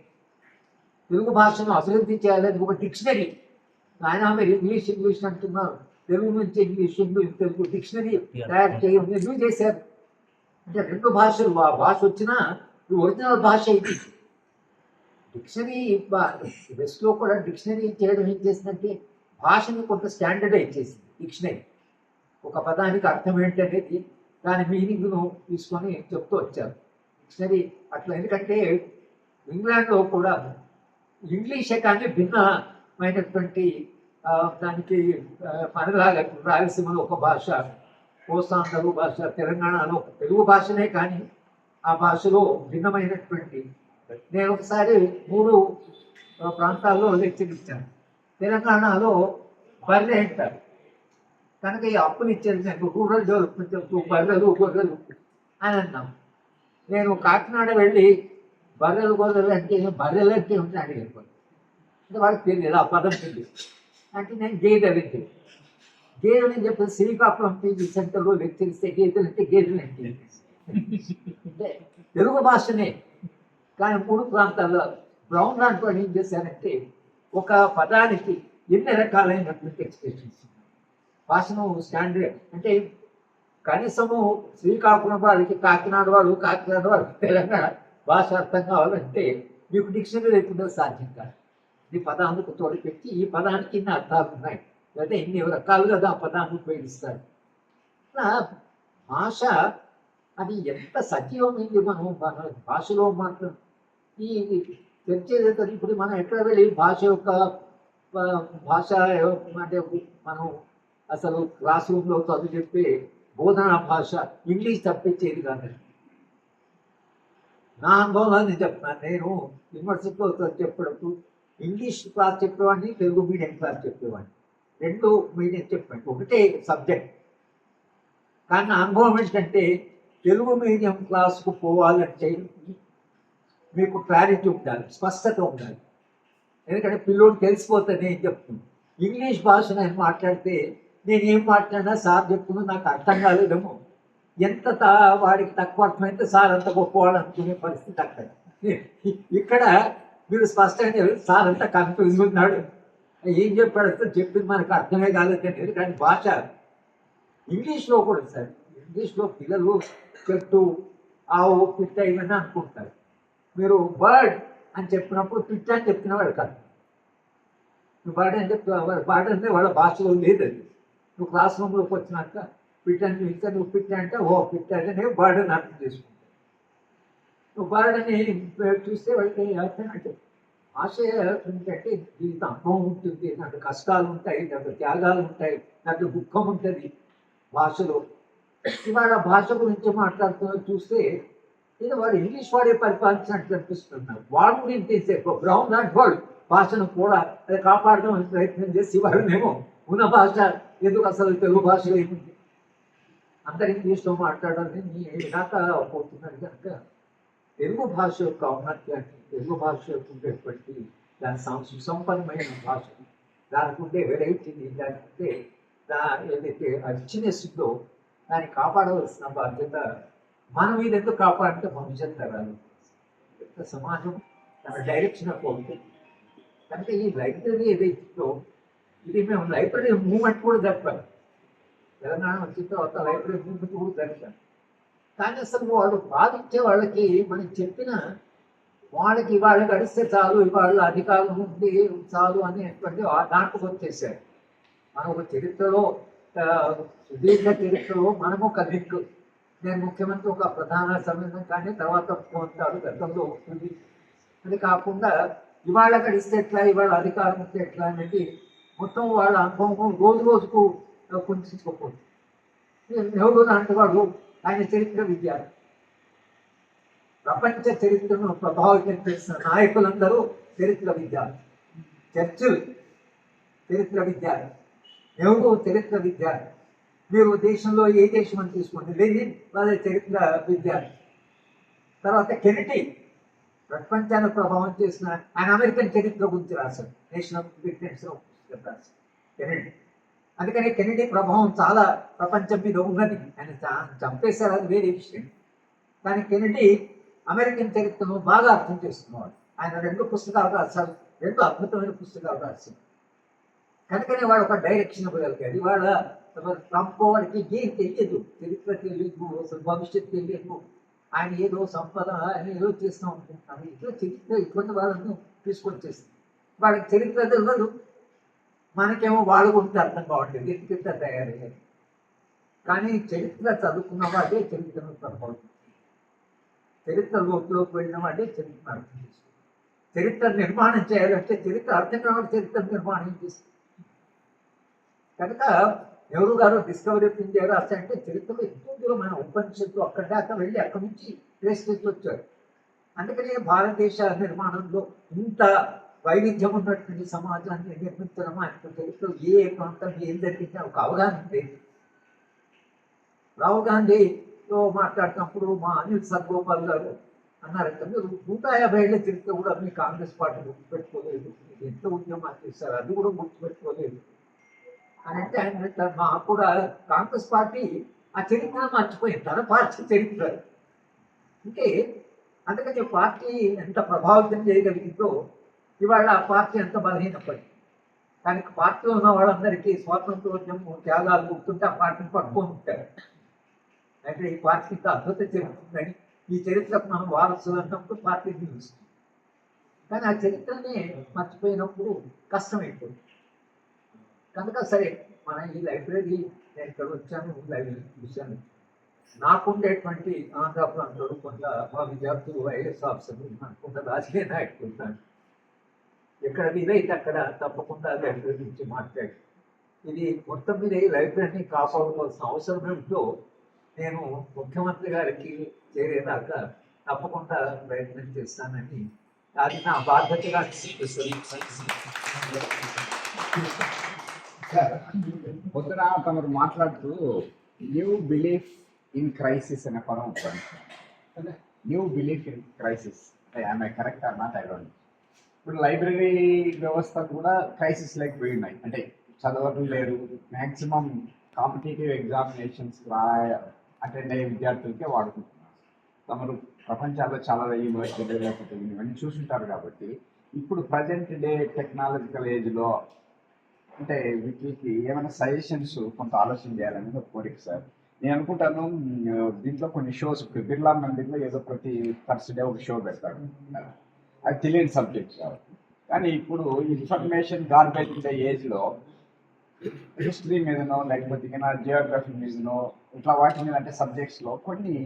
తెలుగు భాషను అభివృద్ధి చేయాలని ఒక డిక్షనరీ, ఆయన మీరు ఇంగ్లీష్ అంటున్నారు, తెలుగు నుంచి ఇంగ్లీష్ తెలుగు డిక్షనరీ తయారు చేయడం ఎందుకు చేశారు అంటే రెండు భాషలు, ఆ భాష వచ్చినా ఒరిజినల్ భాష ఇది. డిక్షనరీ వెస్ట్లో కూడా డిక్షనరీ చేయడం ఏం చేసిందంటే భాషని కొంత స్టాండర్డైజ్ చేసింది. డిక్షనరీ ఒక పదానికి అర్థం ఏంటనేది దాని మీనింగ్ను తీసుకొని చెప్తూ వచ్చారు. డిక్షనరీ అట్లా. ఎందుకంటే ఇంగ్లాండ్లో కూడా ఇంగ్లీషే కానీ భిన్నమైనటువంటి దానికి మనలాగా రాయలసీమలో ఒక భాష, కోస్తాంధ్రలో భాష, తెలంగాణలో తెలుగు భాషనే కానీ ఆ భాషలో భిన్నమైనటువంటి. నేను ఒకసారి 3 ప్రాంతాల్లో లెక్చర్ ఇచ్చాను. తెలంగాణలో బర్రె అంటారు, కనుక ఈ అప్పులు ఇచ్చేది నాకు రూరల్ డెవలప్మెంట్ చెప్తూ బర్రెలు గొర్రెలు అని అన్నాం. నేను కాకినాడ వెళ్ళి గొర్రెలు అంటే బర్రెలు అంటే ఉంటే అడిగాను. అంటే వాళ్ళకి తెలియదు ఆ పదం తెలియదు. అంటే నేను గేదెలని చెప్పి శ్రీకాకుళం పీజీ సెంటర్లో లెక్చర్ ఇస్తే గేదెలు అంటే అంటే తెలుగు భాషనే కానీ 3 ప్రాంతాల్లో బ్రౌన్ లాంటి ఏం చేశారంటే ఒక పదానికి ఎన్ని రకాలైనటువంటి ఎక్స్ప్రెషన్స్ భాషను స్టాండర్డ్ అంటే కనీసము శ్రీకాకుళం వాళ్ళకి కాకినాడ వాళ్ళు తెలంగాణ భాష అర్థం కావాలంటే మీకు డిక్షనరీ లేకుండా సాధ్యం కాదు. ఈ పదానికి తోడుపెట్టి ఈ పదానికి ఇన్ని అర్థాలు ఉన్నాయి, లేదా ఇన్ని రకాలుగా ఆ పదాన్ని ఉపయోగిస్తారు. అట్లా భాష అది ఎంత సజీవమైంది. మనం మన భాషలో మాత్రం ఈ చర్చ ఏదైతే ఇప్పుడు మనం ఎక్కడ వెళ్ళి భాష యొక్క భాష అంటే మనం అసలు క్లాస్ రూమ్లో చదువు చెప్పే బోధనా భాష ఇంగ్లీష్ తప్పించేది కాదు. నా అనుభవంలో నేను చెప్తున్నాను. నేను యూనివర్సిటీలో చెప్పేటప్పుడు ఇంగ్లీష్ క్లాస్ చెప్పేవాడిని, తెలుగు మీడియం క్లాస్ చెప్పేవాడిని. 2 మీడియం చెప్పాను, ఒకటే సబ్జెక్ట్. కానీ నా అనుభవం ఏంటంటే తెలుగు మీడియం క్లాస్కు పోవాలంటే మీకు క్లారిటీ ఉండాలి, స్పష్టత ఉండాలి. ఎందుకంటే పిల్లోడు తెలిసిపోతుంది నేను చెప్తున్నాను. ఇంగ్లీష్ భాష నేను మాట్లాడితే నేను ఏం మాట్లాడినా సార్ చెప్తున్నా నాకు అర్థం కాలేదేమో, ఎంత వాడికి తక్కువ అర్థమైతే సార్ అంత గొప్పవాడు అనుకునే పరిస్థితి అక్కడ. ఇక్కడ మీరు స్పష్టంగా సార్ అంతా కన్ఫ్యూజ్ ఉన్నాడు, ఏం చెప్పాడు చెప్పింది మనకు అర్థమే కాలేదు. కానీ భాష ఇంగ్లీష్లో కూడా సార్, ఇంగ్లీష్లో పిల్లలు చెట్టు, ఆవు, పిట్ట ఇవన్నీ అనుకుంటారు. మీరు బర్డ్ అని చెప్పినప్పుడు పిట్ట అని చెప్పిన వాడు కాదు. నువ్వు బర్డ్ అని చెప్పి బర్డ్ అంటే వాళ్ళ భాషలో లేదు అది. నువ్వు క్లాస్ రూమ్లోకి వచ్చినాక పిట్ట అని చూస్తే నువ్వు పిట్ట అంటే ఓ పిట్ట అంటే నేను బర్డ్ అని అర్థం చేసుకుంటాను. నువ్వు బర్డ్ అని చూస్తే వాళ్ళకి అర్థం అంటే భాష ఏంటంటే దీంతో అనుభవం ఉంటుంది, దాంట్లో కష్టాలు ఉంటాయి, దాంట్లో త్యాగాలు ఉంటాయి, దాంట్లో దుఃఖం ఉంటుంది భాషలో. ఇవాళ భాష గురించి మాట్లాడుతున్నా చూస్తే ఇది వాడు ఇంగ్లీష్ వాడే పరిపాలించినట్టు అనిపిస్తున్నారు. వాడు కూడా ఇంతసేపు బ్రౌన్ లాంటి వాడు భాషను కూడా అది కాపాడదామని ప్రయత్నం చేసి వాళ్ళనేమో ఉన్న భాష ఎందుకు అసలు తెలుగు భాషలో ఏముంది, అందరు ఇంగ్లీష్లో మాట్లాడాలని దాకా పోతున్నారు. కనుక తెలుగు భాష యొక్క ఔన్నత్యాన్ని, తెలుగు భాష యొక్క ఉండేటువంటి దాని సుసంపన్నమైన భాష, దానికి ఉండే వెరైటీని, దానికి ఉండే ఏదైతే రిచ్నెస్ ఉందో దాన్ని కాపాడవలసిన బాధ్యత మన మీద ఎందుకు కాపాడంటే భవిష్యత్ తరాలు సమాజం తన డైరెక్షన్ పోతుంది. కనుక ఈ లైబ్రరీ ఏదైతుందో ఇది మేము లైబ్రరీ మూవ్మెంట్ కూడా జరిపాం. తెలంగాణ వచ్చిన తర్వాత లైబ్రరీ మూవ్మెంట్ కూడా జరిపాం. కానీ అసలు వాళ్ళు బాధించే వాళ్ళకి మనం చెప్పిన వాళ్ళకి ఇవాళ గడిస్తే చాలు, ఇవాళ అధికారులు ఉండి చాలు అనేటువంటి దాంట్లోకి వచ్చేసారు. మన ఒక చరిత్రలో సుదీర్ఘ చరిత్రలో మనము ఒక లింక్. నేను ముఖ్యమంత్రి ఒక ప్రధాన సంబంధం కానీ తర్వాత ఉంటాడు గతంలో ఉంటుంది. అది కాకుండా ఇవాళ గడిస్తే ఎట్లా, ఇవాళ అధికారం ఉంటే ఎట్లా అనేది మొత్తం వాళ్ళ అనుభవం రోజు రోజుకు కుంచుకోకూడదు. నెహ్రూ లాంటి వాడు ఆయన చరిత్ర విద్యార్థి, ప్రపంచ చరిత్రను ప్రభావితం చేసిన నాయకులందరూ చరిత్ర విద్యార్థి. చర్చిల్ చరిత్ర విద్యార్థి, నెహ్రూ చరిత్ర విద్యార్థి. మీరు దేశంలో ఏ దేశం అని తీసుకోండి, లెనిన్ వాళ్ళ చరిత్ర విద్యార్థి. తర్వాత కెనడీ ప్రపంచాన్ని ప్రభావం చేసిన ఆయన అమెరికన్ చరిత్ర గురించి రాశారు, నేషన్ ఆఫ్ బ్రిటన్స్ రాశారు కెనడీ. అందుకని కెనడీ ప్రభావం చాలా ప్రపంచం మీద ఉన్నది. ఆయన చంపేశారు, అది వేరే విషయం. కానీ కెనడీ అమెరికన్ చరిత్రను బాగా అర్థం చేసుకున్నవాడు. ఆయన 2 పుస్తకాలు రాశారు, 2 అద్భుతమైన పుస్తకాలు రాశారు. కనుకనే వాడు ఒక డైరెక్షన్ ఇవ్వగలిగాడు. ఇవాళ ట్రంప్ వాడికి ఏం తెలియదు, చరిత్ర తెలియదు, భవిష్యత్తు తెలియదు. ఆయన ఏదో సంపద ఆయన ఏదో చేస్తూ ఉంటున్నాను. ఇట్లా చరిత్ర ఇటువంటి వాళ్ళను తీసుకొచ్చేస్తుంది. వాళ్ళకి చరిత్ర తెలియదు, మనకేమో వాళ్ళు గురించి అర్థం కావట్లేదు, ఎందుకంటే తయారయ్యారు. కానీ చరిత్ర చదువుకున్న వాడే చరిత్రను ప్రభావితం, చరిత్ర లోతులోకి వెళ్ళిన వాడే చరిత్ర అర్థం చేస్తుంది. చరిత్ర నిర్మాణం చేయాలంటే చరిత్ర అర్థం కావాలి, చరిత్ర నిర్మాణం చేస్తుంది. కనుక నెహ్రూ గారు డిస్కవరీ ఆఫ్ ఇండియా రాశారంటే చరిత్రలో ఎక్కువ దూరం మన ఉపనిషత్తు అక్కడ దాకా వెళ్ళి అక్కడి నుంచి ట్రేస్ చేసి వచ్చారు. అందుకనే భారతదేశ నిర్మాణంలో ఇంత వైవిధ్యం ఉన్నటువంటి సమాజాన్ని నిర్మించడం, ఆయన చరిత్రలో ఏ ప్రాంతం ఏం జరిగింది ఒక అవగాహన లేదు. రాహుల్ గాంధీతో మాట్లాడుతున్నప్పుడు మా అనిల్ సర్గోపాల్ గారు అన్నారంటే, మీరు 150 ఏళ్ల చరిత్ర కూడా మీ కాంగ్రెస్ పార్టీ గుర్తుపెట్టుకోలేదు, ఎంత ఉద్యమాలు చేశారు అది కూడా గుర్తుపెట్టుకోలేదు అని అంటే, ఆయన మాకు కూడా కాంగ్రెస్ పార్టీ ఆ చరిత్రను మర్చిపోయింది, తన పార్టీ చరిత్ర. అంటే అందుకని పార్టీ ఎంత ప్రభావితం చేయగలిగిందో ఇవాళ ఆ పార్టీ ఎంత బలహీనపడింది. కానీ పార్టీలో ఉన్న వాళ్ళందరికీ స్వాతంత్రోద్యమం త్యాగాలు గుర్తుంటే ఆ పార్టీని పట్టుకొని ఉంటారు. అంటే ఈ పార్టీకి అద్భుత చరిత్ర ఉందని, ఈ చరిత్రకు మనం వారసులు అన్నప్పుడు పార్టీ నిలుస్తుంది. కానీ ఆ చరిత్రనే మర్చిపోయినప్పుడు కష్టమైపోతుంది. కనుక సరే మన ఈ లైబ్రరీ నేను ఇక్కడ వచ్చాను, లైబ్రరీ చూశాను. నాకుండేటువంటి ఆంధ్ర ప్రాంతంలో కొంత మా విద్యార్థులు ఐఏఎస్ ఆఫీసర్లు కొంత రాజకీయ నాయకులు ఉంటారు. ఎక్కడ వీలైతే అక్కడ తప్పకుండా లైబ్రరీ గురించి మాట్లాడి, ఇది మొత్తం మీద ఈ లైబ్రరీని కాపాడుకోవాల్సిన అవసరం ఏమిటో నేను ముఖ్యమంత్రి గారికి చేరేదాకా తప్పకుండా ప్రయత్నం చేస్తానని, అది నా బాధ్యతగా పొద్దున తమరు మాట్లాడుతూ న్యూ బిలీఫ్ ఇన్ క్రైసిస్ అనే పదం ఉంటుంది. New belief in crisis, I correct or not, I don't. ఇప్పుడు లైబ్రరీ వ్యవస్థ కూడా క్రైసిస్ లైక్ పోయి ఉన్నాయి. అంటే చదవటం లేరు, మ్యాక్సిమం కాంపిటేటివ్ ఎగ్జామినేషన్స్ అటెండ్ అయ్యే విద్యార్థులకే వాడుకుంటున్నారు. తమరు ప్రపంచాల్లో చాలా యూనివర్సిటీలు లేకపోతే ఇవన్నీ చూసుంటారు కాబట్టి, ఇప్పుడు ప్రజెంట్ డే టెక్నాలజికల్ ఏజ్లో అంటే వీటికి ఏమైనా సజెషన్స్ కొంత ఆలోచన చేయాలనేది ఒక కోరిక సార్. నేను అనుకుంటాను దీంట్లో కొన్ని షోస్, ఇప్పుడు బిర్లా మందిర్లో ఏదో ప్రతి థర్స్డే ఒక షో పెడతాడు, అది తెలియని సబ్జెక్ట్ కాబట్టి. కానీ ఇప్పుడు ఇన్ఫర్మేషన్ గార్బేజ్ ఉండే ఏజ్లో హిస్టరీ మీదనో లేకపోతే జియోగ్రఫీ మీదనో ఇట్లా వాటి మీద అంటే సబ్జెక్ట్స్లో కొన్ని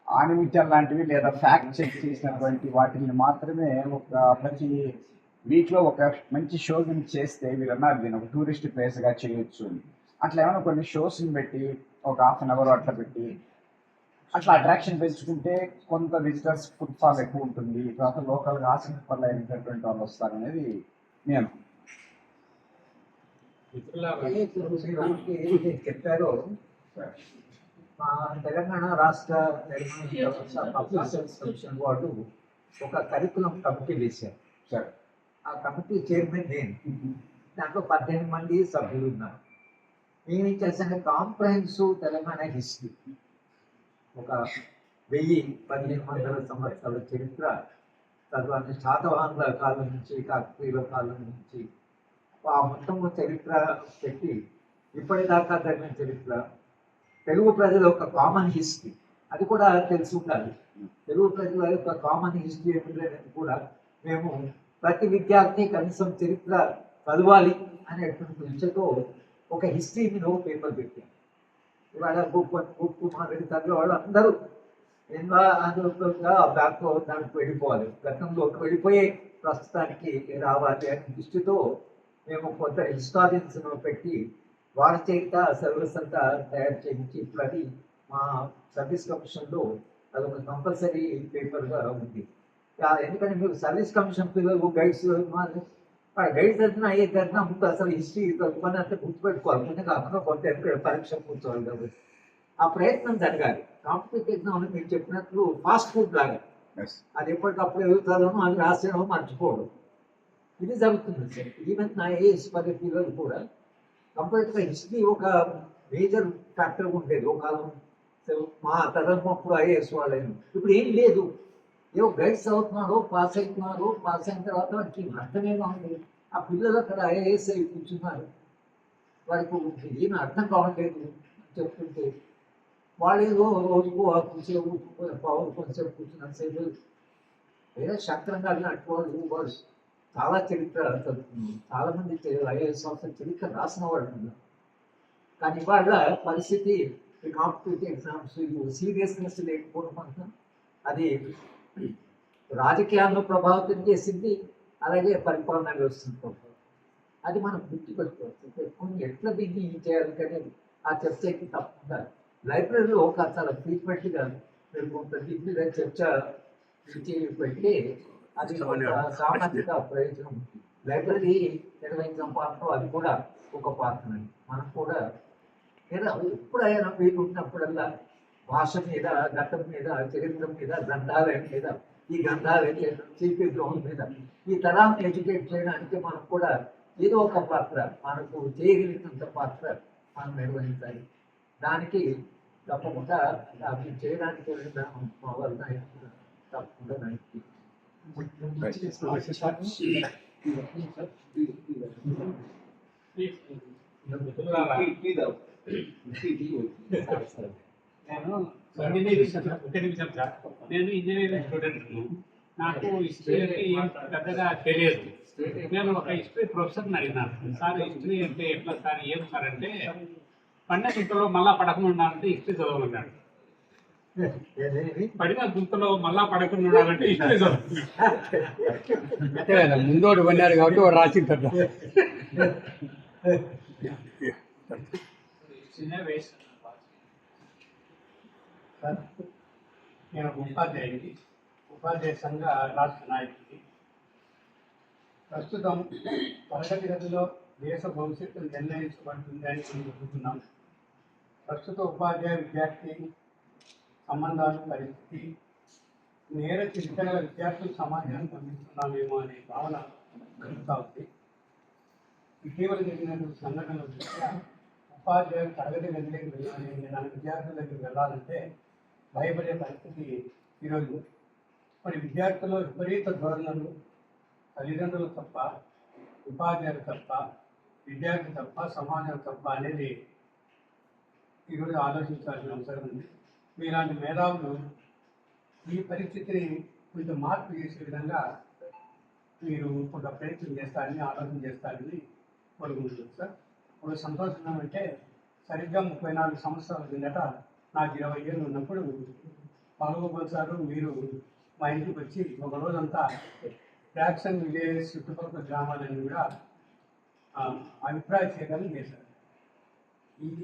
ఆనిమిత్యాలు లాంటివి లేదా ఫ్యాక్ట్ చెక్ చేసినటువంటి వాటిని మాత్రమే ఒక ప్రతి వీక్లో ఒక మంచి షో గురించి చేస్తే మీరు అన్నారు దీన్ని ఒక టూరిస్ట్ ప్లేస్గా చేయొచ్చు. అట్లా ఏమైనా కొన్ని షోస్ని పెట్టి ఒక హాఫ్ అన్ అవర్ అట్లా పెట్టి అట్లా అట్రాక్షన్ పెంచుకుంటే కొంత విజిటర్స్ ఫుట్ఫాల్ ఎక్కువ ఉంటుంది, తర్వాత లోకల్గా ఆసక్తి అయినటువంటి వాళ్ళు వస్తారు అనేది నేను చెప్పారో. మా తెలంగాణ రాష్ట్ర కమిషన్ వాళ్ళు ఒక కరికులం కమిటీ వేశారు సార్. ఆ కమిటీ చైర్మన్ నేను. దాంట్లో 18 మంది సభ్యులు ఉన్నారు. మేమేం చేశాను, కాంప్రహెన్సివ్ తెలంగాణ హిస్టరీ, ఒక 1000-1500 సంవత్సరాల చరిత్ర తర్వాత శాతవాహనుల కాలం నుంచి కాకతీయుల కాలం నుంచి ఆ మొత్తం చరిత్ర పెట్టి ఇప్పటిదాకా జరిగిన చరిత్ర, తెలుగు ప్రజల యొక్క కామన్ హిస్టరీ అది కూడా తెలిసి ఉండాలి. తెలుగు ప్రజల యొక్క కామన్ హిస్టరీ ఏమిటనేది కూడా మేము ప్రతి విద్యార్థి కనీసం చరిత్ర చదవాలి అనేటువంటి దృష్టితో ఒక హిస్టరీ మీద పేపర్ పెట్టాం. ఇవాళ కుమారెడ్డి తల్లి వాళ్ళు అందరూ బ్యాక్లో దానికి వెళ్ళిపోవాలి, గతంలోకి వెళ్ళిపోయే ప్రస్తుతానికి రావాలి అనే దృష్టితో మేము కొంత హిస్టారియన్స్ పెట్టి వారి చేత సర్వీస్ అంతా తయారు చేయించి ఇప్పుడు అది మా సర్వీస్ కమిషన్లో అదొక కంపల్సరీ పేపర్గా ఉంది. ఎందుకంటే మీరు సర్వీస్ కమిషన్ పిల్లలు గైడ్స్ గైడ్స్ చదివిన అయ్యే చదివినా ముందు అసలు హిస్టరీ చదువుకొని అంతా గుర్తుపెట్టుకోవాలి, ముందు కాకుండా కొంత ఎక్కడ పరీక్ష కూర్చోవాలి కాబట్టి ఆ ప్రయత్నం జరగాలి. కాంపిటేటివ్ ఎగ్జామ్ మీరు చెప్పినట్లు ఫాస్ట్ ఫుడ్ లాగా అది ఎప్పటికప్పుడు ఎదుగుతారో అది రాసేయడం మర్చిపోవడం ఇది జరుగుతుంది సార్. ఈవెన్ నా ఏజ్ 10 పిల్లలు కూడా కంప్లీట్గా హిస్టరీ ఒక మేజర్ ఫ్యాక్టర్ ఉండేది ఒక కాలం. మా తరం అప్పుడు ఐఏఎస్ వాళ్ళని ఇప్పుడు ఏం లేదు, ఏవో గైడ్స్ చదువుతున్నారో పాస్ అవుతున్నారో, పాస్ అయిన తర్వాత వాటికి అర్థమేగా ఉంది. ఆ పిల్లలు అక్కడ ఐఏఎస్ అయి కూర్చున్నారు, వారికి ఏమి అర్థం కావట్లేదు చెప్తుంటే వాళ్ళు ఏదో రోజుకు కూర్చో పవర్ కొంచెం కూర్చున్నంతసేపు ఏదో శక్రంగా అడిగినట్టు వాళ్ళు చాలా చరిత్ర చదువుతున్నారు. చాలామంది ఐఏఎస్ ఆఫీసర్ చరిత్ర రాసిన వాళ్ళు ఉన్నారు. కానీ వాళ్ళ పరిస్థితి కాంపిటేటివ్ ఎగ్జామ్స్ సీరియస్నెస్ లేకపోవడం వల్ల అది రాజకీయాలను ప్రభావితం చేసింది, అలాగే పరిపాలన వ్యవస్థను ప్రభావితం. అది మనం గుర్తుపెట్టుకోవచ్చు. కొన్ని ఎట్లా దీన్ని చేయాలి కానీ ఆ చర్చకి తప్పకుండా లైబ్రరీలో ఒక చాలా ఫ్రీక్వెంట్గా మీరు కొంత దీని మీద చర్చ పెట్టి అది సామాజిక ప్రయోజనం ఉంటుంది. లైబ్రరీ నిర్వహించిన పాత్ర అది కూడా ఒక పాత్ర. మనం కూడా ఎప్పుడైనా వీలు ఉన్నప్పుడల్లా భాష మీద, గతం మీద, చరిత్ర మీద, గ్రంథాలయం మీద, ఈ గ్రంథాలయం సిపి గ్రౌండ్ మీద ఈ తరాన్ని ఎడ్యుకేట్ చేయడానికి మనం కూడా ఏదో ఒక పాత్ర, మనకు చేయగలిగినంత పాత్ర మనం నిర్వహించాలి. దానికి తప్పకుండా అవి చేయడానికి మా వల్ల తప్పకుండా దానికి నేను ఇంజనీరింగ్ స్టూడెంట్. నాకు హిస్టరీ అంటే ఏం పెద్దగా తెలియదు. నేను ఒక హిస్టరీ ప్రొఫెసర్ని అడిగినాను, సార్ హిస్టరీ అంటే ఎట్లా సార్, ఏం సార్ అంటే పడిన గుంతలో మళ్ళా పడకుండా ఉండాలంటే హిస్టరీ చదవమన్నాడు. పడిన గుంతలో మళ్ళా పడకుండా ఉండాలంటే హిస్టరీ చదవమన్నాడు. ముందోడు పడినాడు కాబట్టి వాడు రాసింటాడు. చిన్న వయసు సార్, నేను ఒక ఉపాధ్యాయ సంఘ రాష్ట్ర నాయకుడికి. ప్రస్తుతం తరగతి గదిలో దేశ భవిష్యత్తు నిర్ణయించబడుతుంది అని చెబుతున్నాం. ప్రస్తుత ఉపాధ్యాయ విద్యార్థి సంబంధాలు పరిస్థితి నేరచి విద్యగల విద్యార్థులు సమాజానికి అందిస్తున్నామేమో అనే భావన కలుగుతా ఉంది. ఇటీవల జరిగినటువంటి సంఘటనల దృష్ట్యా ఉపాధ్యాయులు తరగతి గదిలోకి వెళ్ళాలి, నా విద్యార్థుల దగ్గరికి వెళ్ళాలంటే భయపడే పరిస్థితి ఈరోజు. మరి విద్యార్థుల్లో విపరీత ధోరణులు తల్లిదండ్రులు తప్ప, ఉపాధ్యాయులు తప్ప, విద్యార్థి తప్ప, సమాజం తప్ప అనేది ఈరోజు ఆలోచించాల్సిన అవసరం ఉంది. మీలాంటి మేధావులు ఈ పరిస్థితిని కొంచెం మార్పు చేసే విధంగా మీరు కొంత ప్రయత్నం చేస్తారని, ఆలోచన చేస్తారని కోరుకుంటున్నాను సార్. ఇప్పుడు సంతోషం ఏమంటే సరిగ్గా 34 సంవత్సరాల కిందట నాకు 20 ఏళ్ళు ఉన్నప్పుడు పాల్గొసారు మీరు మా ఇంటికి వచ్చి ఒక రోజంతా ట్రాక్షన్ విలేజ్ చుట్టుపక్కల గ్రామాలన్నీ కూడా అభిప్రాయ సేకరణ చేశారు.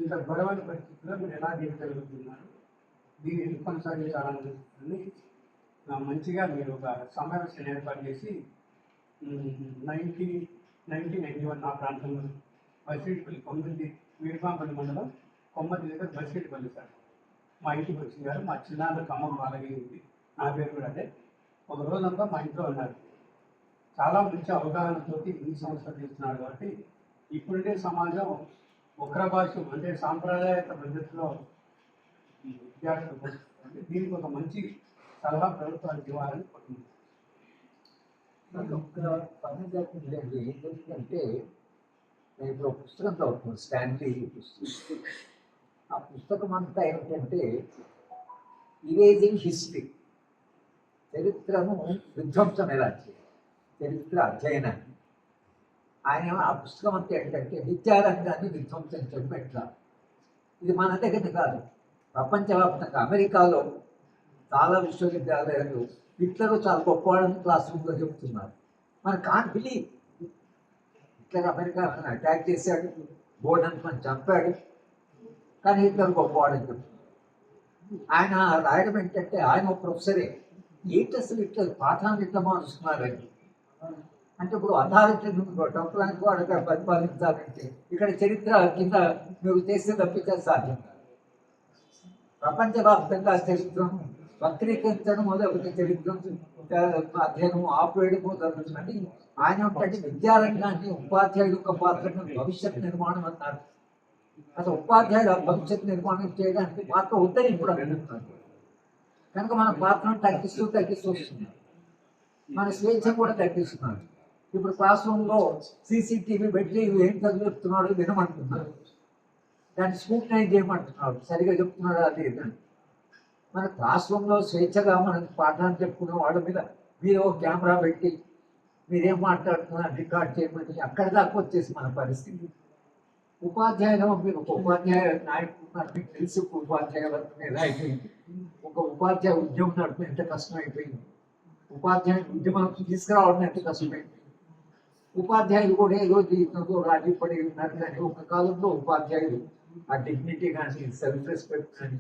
ఇంత గొడవైన పరిస్థితుల్లో మీరు ఎలా చేయగలుగుతున్నారు, దీన్ని ఎందుకు కొనసాగించాలని మంచిగా మీరు ఒక సమావేశం ఏర్పాటు చేసి 1991 ఆ ప్రాంతంలో బసిరెడ్డిపల్లి కొమ్మది వీరపాంపల్లి మండలం కొమ్మది దగ్గర బసిరెడ్డిపల్లి సార్ మా ఇంటికి వచ్చినారు. మా చిన్నాన్న ఖమ్మం బాలగి ఉంది, నా పేరు కూడా అదే. ఒక రోజంతా మా ఇంట్లో ఉన్నారు. చాలా మంచి అవగాహనతో ఈ సంవత్సరాలు చేస్తున్నారు కాబట్టి ఇప్పుడుండే సమాజం ఉగ్ర భాష అంటే సాంప్రదాయక పద్ధతిలో విద్యార్థులు దీనికి ఒక మంచి సలహా ప్రభుత్వానికి ఇవ్వాలని కోరుకుంటున్నాను. ఒక పని జరిగిందండి. ఏం జరిగిందంటే నేను ఇప్పుడు ఒక పుస్తకం చదువుతున్నాను, స్టాన్లీ పుస్తకం. ఆ పుస్తకం అంతా ఏంటంటే ఇరేజింగ్ హిస్టరీ, చరిత్రను విధ్వంసం ఎలా చేయాలి, చరిత్ర అధ్యయనాన్ని. ఆయన ఆ పుస్తకం అంతా ఏంటంటే విద్యారంగాన్ని విధ్వంసించడం ఎట్లా. ఇది మన దగ్గర కాదు, ప్రపంచవ్యాప్తంగా అమెరికాలో చాలా విశ్వవిద్యాలయాలు హిట్లర్ చాలా గొప్పవాళ్ళని క్లాస్ రూమ్లో చెబుతున్నారు. మన can't believe Hitler America attack చేశాడు, బోర్డన్ పని చంపాడు, కానీ హిట్లర్ గొప్పవాడని చెప్తున్నారు. ఆయన రాయడం ఏంటంటే ఆయన ఒక ప్రొఫెసరే, ఏంటి అసలు ఇట్లా పాఠాన్ని ఇట్లా మారుస్తున్నారండి అంటే ఇప్పుడు అథారిటీని టంపడానికి వాడు అక్కడ పరిపాలించాలంటే ఇక్కడ చరిత్ర కింద మీరు చేస్తే తప్పితే సాధ్యం కాదు. ప్రపంచవ్యాప్తంగా చరిత్రను వక్రీకరించడం మొదటి చరిత్రను అధ్యయనం ఆపేయడమో జరుగుతుందని ఆయన ఒకటి విద్యారంగాన్ని ఉపాధ్యాయుడు యొక్క పాత్రను భవిష్యత్ నిర్మాణం అన్నారు. అసలు ఉపాధ్యాయుడు భవిష్యత్ నిర్మాణం చేయడానికి పాత్ర వద్దని ఇప్పుడు అనుకుంటున్నారు. కనుక మన పాత్రను తగ్గిస్తూ వస్తున్నారు, మన స్వేచ్ఛ కూడా తగ్గిస్తున్నారు. ఇప్పుడు క్లాస్ రూమ్లో సీసీటీవీ పెట్టి ఏం చదువుతున్నాడు వినమంటున్నారు, దాన్ని స్క్రూటనైజ్ చేయమంటున్నాడు, సరిగా చెప్తున్నాడు అది ఇదని. మన క్లాస్ రూమ్లో స్వేచ్ఛగా మనం పాఠాన్ని చెప్పుకున్న వాళ్ళ మీద మీరు కెమెరా పెట్టి మీరేం మాట్లాడుతున్నారు రికార్డ్ చేయమని అక్కడి దాకా వచ్చేసి మన పరిస్థితి. ఉపాధ్యాయులు మీరు ఒక ఉపాధ్యాయ నాయకుడు మీకు తెలిసి ఉపాధ్యాయ వర్గం ఎలా అయిపోయింది, ఒక ఉపాధ్యాయ ఉద్యమం నడపడం ఎంత కష్టం అయిపోయింది, ఉపాధ్యాయ ఉద్యమం తీసుకురావడం ఎంత కష్టమైంది. ఉపాధ్యాయులు కూడా ఏదో జీవితంలో రాజీ పడి ఉన్నారు, కానీ ఒక కాలంలో ఉపాధ్యాయులు ఆ డిగ్నిటీ కానీ సెల్ఫ్ రెస్పెక్ట్ కానీ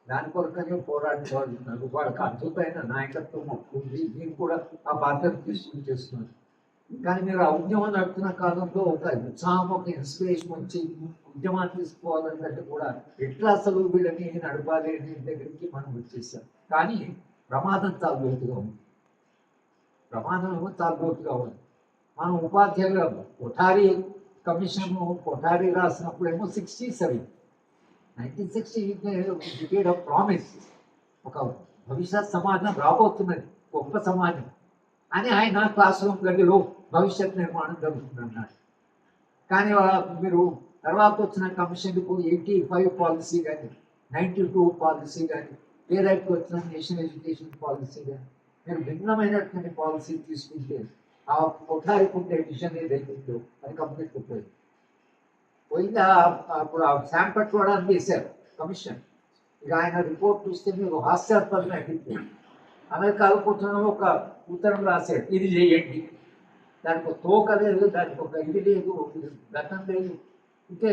దాని కొరకనే పోరాడిన వాళ్ళు ఉన్నారు. వాళ్ళకి అద్భుతమైన నాయకత్వం ఉంది, మీరు కూడా ఆ బాధ్యత తీసుకుని చేస్తున్నారు. కానీ మీరు ఆ ఉద్యమం నడుపుతున్న కాలంలో ఒక ఉత్సాహం, ఒక ఇన్స్పిరేషన్ వచ్చి ఉద్యమాన్ని తీసుకోవాలంటే కూడా ఎట్లా అసలు వీళ్ళని నడపాలి అనే దగ్గరికి మనం వచ్చేసాం. కానీ ప్రమాదం చాలా లోతుగా ఉంది, ప్రమాదం చాలా లోతుగా ఉంది. మనం ఉపాధ్యాయులు కొఠారి కమిషన్ కొఠారి రాసినప్పుడేమో 67 1960 ఆఫ్ ప్రామిస్, ఒక భవిష్యత్ సమాజం రాబోతున్నది, గొప్ప సమాజం అని ఆయన క్లాస్ రూమ్ గదిలో భవిష్యత్ నిర్మాణం జరుగుతుందన్నాడు. కానీ మీరు తర్వాత వచ్చిన కమిషన్కు 85 పాలసీ కానీ 92 పాలసీ కానీ ఏదైతే వచ్చిన నేషనల్ ఎడ్యుకేషన్ పాలసీ కానీ మీరు భిన్నమైనటువంటి పాలసీ తీసుకుంటే ఆ కొఠారికి ఉండే విషయం ఏదైతుందో అది కంప్లీట్ అయిపోయింది. పోయిందా అప్పుడు ఆ శాంపట్ కూడా తీశారు కమిషన్. ఇక ఆయన రిపోర్ట్ చూస్తే మీరు హాస్యాస్పదం అనిపించింది. అమెరికాలో కూర్చొని ఒక ఉత్తరం రాశాడు, ఇది చేయండి. దానికి ఒక తోక లేదు, దానికి ఒక ఇది లేదు, గతం లేదు. ఇంకే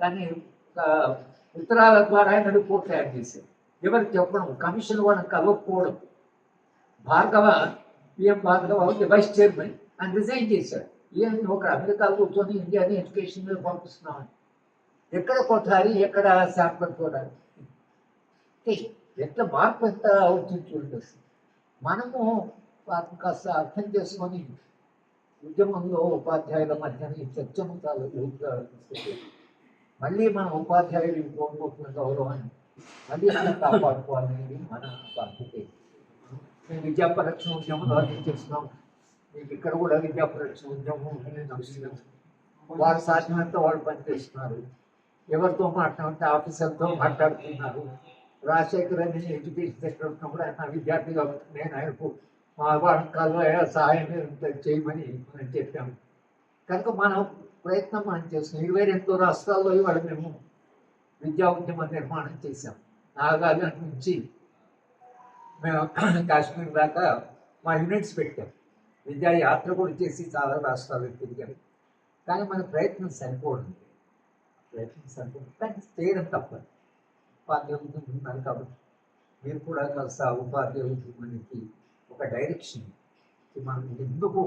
దాన్ని ఒక ఉత్తరాల ద్వారా ఆయన రిపోర్ట్ తయారు చేశారు. ఎవరికి చెప్పడం, కమిషన్ వాళ్ళని కలవకపోవడం. Bhargava, PM Bhargava vice chairman ఆయన రిజైన్ చేశాడు. ఈయన ఒక అమెరికాలో కూర్చొని ఇండియాని ఎడ్యుకేషన్ మీద పంపిస్తున్నామని. ఎక్కడ కొట్టాలి, ఎక్కడ శాంపల్ కొట్టాలి, ఎట్లా మార్పు ఎంత అవుతుంది చూడండి. మనము వాటిని కాస్త అర్థం చేసుకొని ఉద్యమంలో ఉపాధ్యాయుల మధ్యన ఈ చర్చను చాలా లోతుగా తీసుకెళ్ళి మళ్ళీ మన ఉపాధ్యాయులు కోల్పోతున్న గౌరవాన్ని మళ్ళీ మనం కాపాడుకోవాలనేది మన బాధ్యత. మేము విద్యా పరిరక్షణ ఉద్యమంలో అర్థం చేస్తున్నాం. మీకు ఇక్కడ కూడా విద్యా పరిరక్షణ ఉద్యమం నడుస్తున్నాం. వారు సాధ్యమంతా వాళ్ళు పనిచేస్తున్నారు. ఎవరితో మాట్లాడితే ఆఫీసర్తో మాట్లాడుతున్నారు. రాజశేఖర్ అని ఎడ్యుకేషన్ సెక్టర్ ఉన్నప్పుడు ఆయన విద్యార్థిగా నేను ఆయనకు మా కాలంలో సహాయం చేయమని మనం చెప్పాము. కనుక మనం ప్రయత్నం మనం చేస్తున్నాం. 22 రాష్ట్రాల్లో ఇవాళ మేము విద్యా ఉద్యమ నిర్మాణం చేశాం. నాగాలాండ్ నుంచి మేము కాశ్మీర్ దాకా మా యూనిట్స్ పెట్టాం. విద్యా యాత్ర కూడా చేసి చాలా రాష్ట్రాలకు తిరిగాం. కానీ మన ప్రయత్నం సరిపోవడం, కానీ చేయడం తప్పదు. ఉపాధ్యాయ ఉద్యమం ఉన్నారు కాబట్టి మీరు కూడా కాస్త ఉపాధ్యాయ ఉద్యమానికి ఒక డైరెక్షన్, మనం ఎందుకు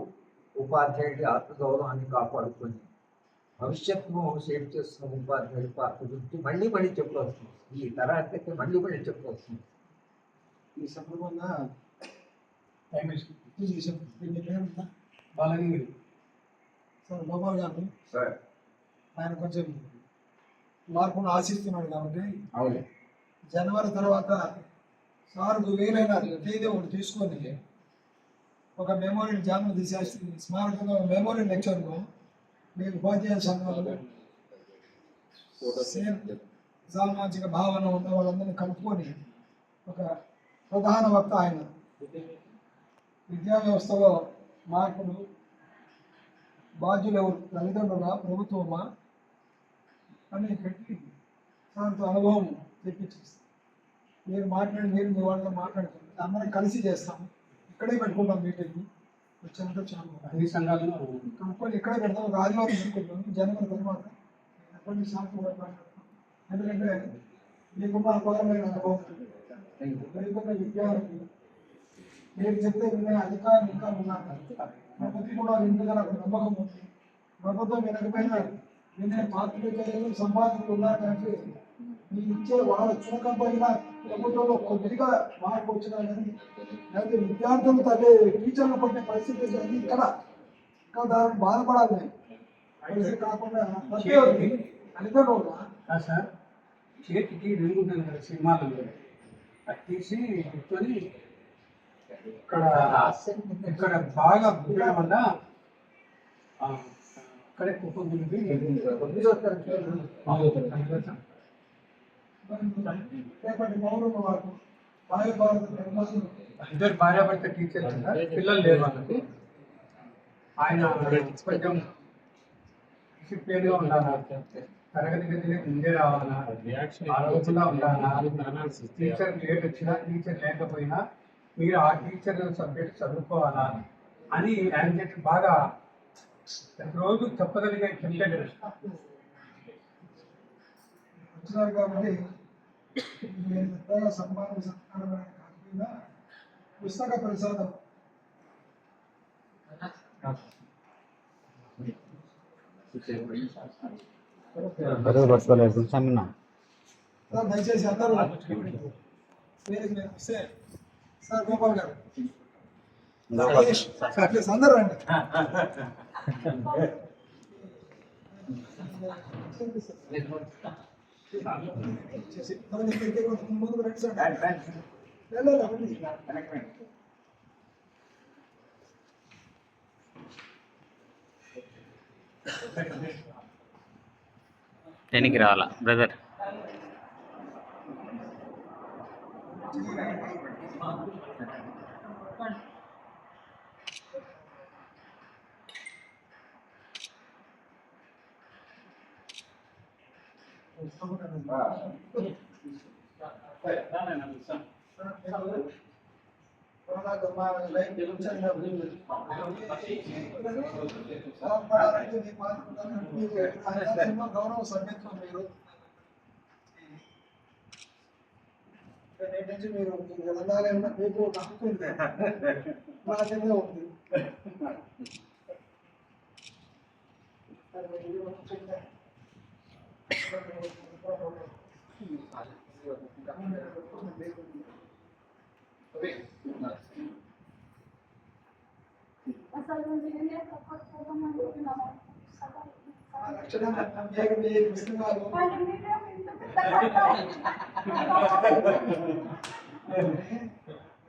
ఉపాధ్యాయుడి ఆత్మగౌరవాన్ని కాపాడుకొని భవిష్యత్తును షేప్ చేస్తున్న ఉపాధ్యాయుడి పాత్ర గురించి మళ్ళీ చెప్పవలసింది. ఈ తరానికి మళ్ళీ చెప్పవలసింది. ఈ సందర్భంగా బాలగిరి సార్ గోపాల్ గారు ఆయన కొంచెం మార్పును ఆశిస్తున్నాడు కాబట్టి అవును, జనవరి తర్వాత సార్కు వీలైన తేదీ ఒకటి తీసుకొని ఒక మెమోరియల్ జాతర తీసేసి స్మారకంగా మెమోరియల్ లెక్చర్ను మీరు ఉపాధ్యాయ సంఘాలు సామాజిక భావన ఉన్న వాళ్ళందరినీ కలుపుకొని ఒక ప్రధాన వక్త ఆయన విద్యా వ్యవస్థలో మార్పులు బాధ్యులు ఎవరు, తల్లిదండ్రుల ప్రభుత్వమా అని పెట్టి సార్తో అనుభవం తెప్పించేస్తాం. మీరు మీ వాళ్ళతో మాట్లాడుతుంది అందరం కలిసి చేస్తాము. ఇక్కడే పెట్టుకుంటాం మీటింగ్. వచ్చినంత చాలా అన్ని సంఘాలను కంపెనీ ఇక్కడే పెడతాం. ఒక ఆదివారం పెట్టుకుంటాం జనవరి తర్వాత. ఎప్పటి సార్లు కూడా మాట్లాడతాం. ఎందుకంటే మీకున్న అపారమైన అనుభవం, మీకున్న విద్యార్థులు, మీరు చెప్తే వినే అధికారులు ఇంకా ఉన్నారు. ప్రభుత్వం కూడా వింటుందని నాకు నమ్మకం ఉంది. ప్రభుత్వం వినకపోయినా వినే పాత్రికేయులు సంపాదకులు ఉన్నారు కాబట్టి మీరు ఇచ్చే వాళ్ళ చునకపోయినా ప్రభుత్వంలో కొద్దిగా మార్పు వచ్చినా కానీ లేకపోతే విద్యార్థులు తల్లి టీచర్లు పట్టే పరిస్థితి జరిగి ఇక్కడ ఇంకా బాధపడాలి. పరిస్థితి కాకుండా తల్లిదండ్రులు సార్ చేతికి రింగు ఉంటుంది కదా సినిమాలలో, అది తీసి కూర్చొని ఇక్కడ బాగా పుట్టడం వల్ల అక్కడే కుప్ప రేపటి పౌరులు వారు భారత నిర్మాణం ఇద్దరు భార్యాభర్త టీచర్లు పిల్లలు లేరు వాళ్ళకి. ఆయన కొంచెం డిసిప్లిన్గా ఉండాలా, తరగతి గదిలోకి ముందే రావాలా, ఆరోగ్యంగా ఉండాలా, టీచర్ లేట్ వచ్చినా టీచర్ లేకపోయినా మీరు ఆ టీచర్ సబ్జెక్ట్ చదువుకోవాలా అని ఆయన చెప్పి బాగా రోజు చెప్పగలిగే చెప్పాడు. వచ్చినారు కాబట్టి నేను పెద్దగా సంపాదన కాకపోయినా పుస్తక ప్రసాదం సార్ దయచేసి అందరూ వేదిక మీద వస్తే సార్ గోపాల్ గారు ప్లీజ్ అందరూ రండి. ముందుకు రండి సార్. దేనికి రావాలా బ్రదర్? గౌరవ సభ్యత్వం మీరు నేటి నుంచి మీరు వెళ్ళాలి ఉన్న మీకు నమ్ముతుంది నాకేదో ఉంది.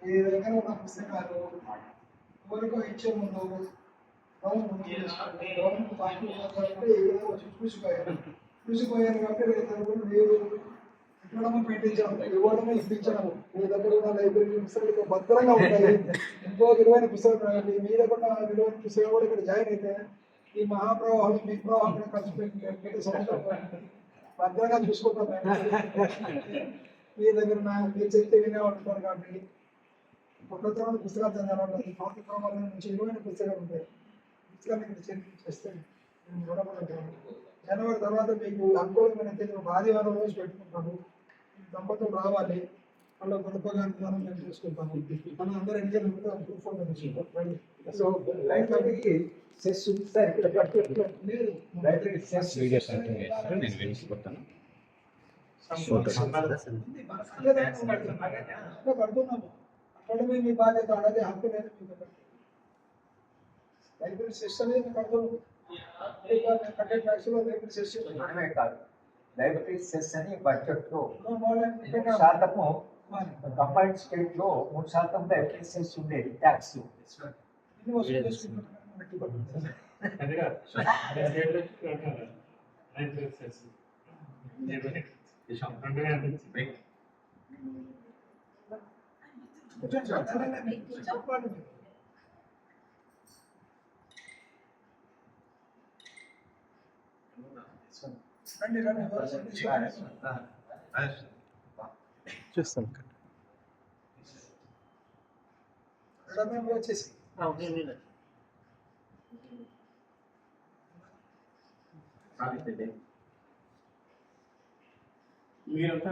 ఈ దగ్గర ఉన్న పుస్తకాలు ఊరికో ఇచ్చే ముందు చూసిపోయారు కాబట్టి మీరు ఇవ్వడము పెట్టించడం ఇవ్వడము ఇప్పించడము మీ దగ్గర ఉన్న లైబ్రరీ పుస్తకాలు భద్రంగా ఉంటాయి. ఇంకో విలువైన పుస్తకాలు మీ దగ్గర ఉన్న విలువైన పుస్తకాలు కూడా ఇక్కడ జాయిన్ అయితే ఈ మహాప్రవాహం మీ ప్రవాహం కూడా ఖర్చు పెట్టే సంవత్సరం భద్రంగా చూసుకుంటాం. మీ దగ్గర మీరు చెప్తే వినే ఉంటారు కాబట్టి కొత్త తరగతి పుస్తకాలు చదవాలి. పాత క్రమాల నుంచి విలువైన పుస్తకాలు ఉంటాయి. పుస్తకాలు ఇక్కడ చేస్తే నేను చూడబోతున్నాను. జనవరి తర్వాత మీకు అనుకూలమైన తెలుగు ఆదివారం రోజు పెట్టుకుంటాము. దంపతులు రావాలి, వాళ్ళ గొప్పగా మేము చూసుకుంటాము. మనం అందరూ ఎన్నికలు సో లైబ్రరీకి సెస్ ఉంది సార్. ఇక్కడ లేదు లైబ్రరీ సెస్ వెళ్ళిపోతాను. కడుతున్నాము. అక్కడ మీ బాధ్యత అడగే హక్కు లేదు. లైబ్రరీ సెస్ అనేది కడుతున్నాము. కట్టే ట్యాక్స్ లో లైబ్రరీ సెస్ మనమే కాదు, లైబ్రరీ సెస్ అని బడ్జెట్ లో 3% కంబైన్డ్ స్టేట్ లో 3% లైబ్రరీ సెస్ ఉండేది ట్యాక్స్. చూస్తాం వచ్చేసి మీరంతా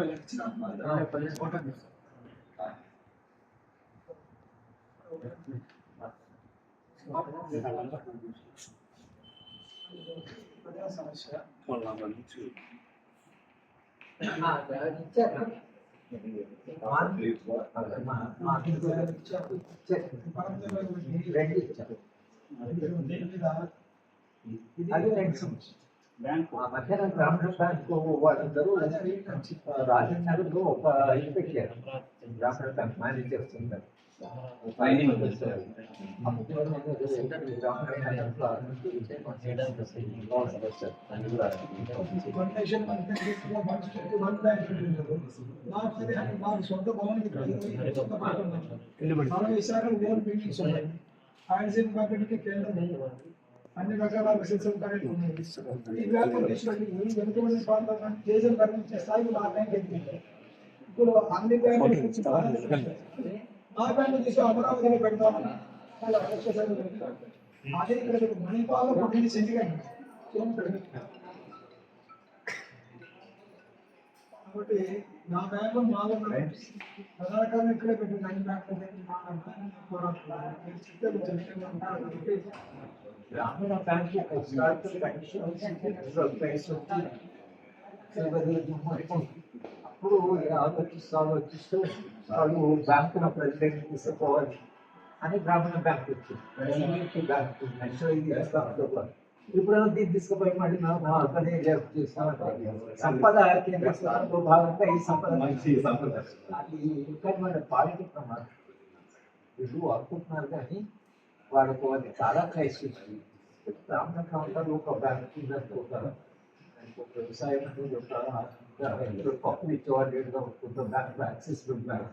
సమస్య మధ్యాహ్నం గ్రామీణ బ్యాంక్ వాళ్ళందరూ రాజేంద్ర నగర్ లో ఒక ఇది పెట్టారు. గ్రామీణ బ్యాంక్ మేనేజ్ చేస్తుంటారు. నాకు సొంత భవన్ ఓన్ బిల్డింగ్స్ ఉన్నాయి. హైడ్రోజన్ ప్యాకెట్కి కేంద్రం అన్ని రకాల రిసోర్సెస్ కరెక్ట్ ఉన్నాయి. ఈ వ్యాపారం వెనుకబడిన ప్రాంతాలను దేశం కరెక్ట్ స్థాయికి ఆ బ్యాంక్ ఎదిగింది. ఇప్పుడు అన్ని బ్యాంకులు ఆ బ్యాంకు తీసి అమరావతిని పెడతామని అదే ఇక్కడ మణిపాల్లో పుట్టింది సెంటిమెంట్. కాబట్టి నా బ్యాంకు మాలో ప్రధాన ఇక్కడే పెట్టింది. అన్ని బ్యాంకులు గ్రామీణ బ్యాంక్ అప్పుడు ఆలోచిస్తూ వాళ్ళు బ్యాంకుల ప్రెసిడెంట్ తీసుకోవాలి అని గ్రామీణ బ్యాంక్ వచ్చింది. బ్యాంక్ ఇప్పుడు దీన్ని తీసుకుపోయి మళ్ళీ మేము అక్కడే చేస్తాం. సంపద కేంద్ర స్థానంలో భాగంగా ఈ సంపద అది ఇంకా మన పాలిటిక్ ప్రమాదం. వీళ్ళు అనుకుంటున్నారు కానీ వాళ్ళకు అది చాలా క్రైసిస్. గ్రామీణ ప్రాంతాల్లో ఒక బ్యాంక్ ఒక వ్యవసాయం అనేది ఒక పప్పులు ఇచ్చేవాళ్ళు ఏడుగా ఉంటుంది. Bank accessible bank.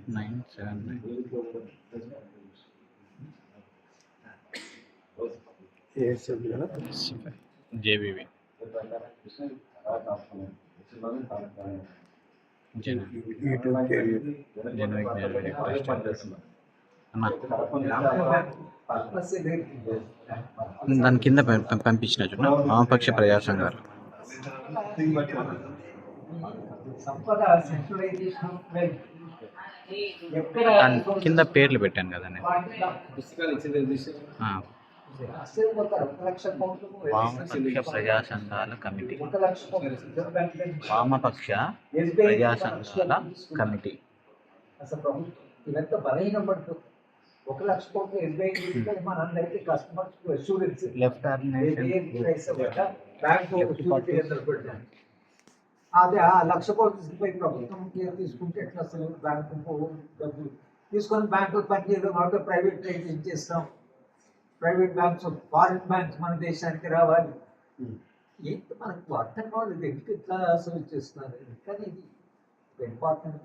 979 JBV జనవరి దాని కింద పంపించిన చూడ వామపక్ష ప్రజా సంఘాలు సంపద సెంట్రలైజేషన్ ఆఫ్ వెల్త్ దాని కింద పేర్లు పెట్టాను కదా నేను పుస్తకాలు ఇచ్చేది వామపక్ష ప్రజా సంఘాల కమిటీ 1 లక్ష కోట్లు వామపక్ష ప్రజా సంఘాల కమిటీ అసలు ప్రభుత్వం ఇదంతా బలహీన పడుతుంది 1 లక్ష కోట్లు ఎస్బీఐ మనందరికీ customers assurance left organization bank అదే ఆ 1 లక్ష కోట్లు తీసుకుపోయి ప్రభుత్వం తీసుకుంటే ఎట్లా అసలు బ్యాంకు డబ్బులు తీసుకొని బ్యాంకులు పనిచేయడం కాబట్టి ప్రైవేట్ చేస్తాం. ప్రైవేట్ బ్యాంక్స్ ఫారిన్ బ్యాంక్స్ మన దేశానికి రావాలి. ఏంటి మనకు అర్థం కావాలి ఎందుకు ఇట్లా అసలు చేస్తున్నారు కానీ ఇది ఇంపార్టెంట్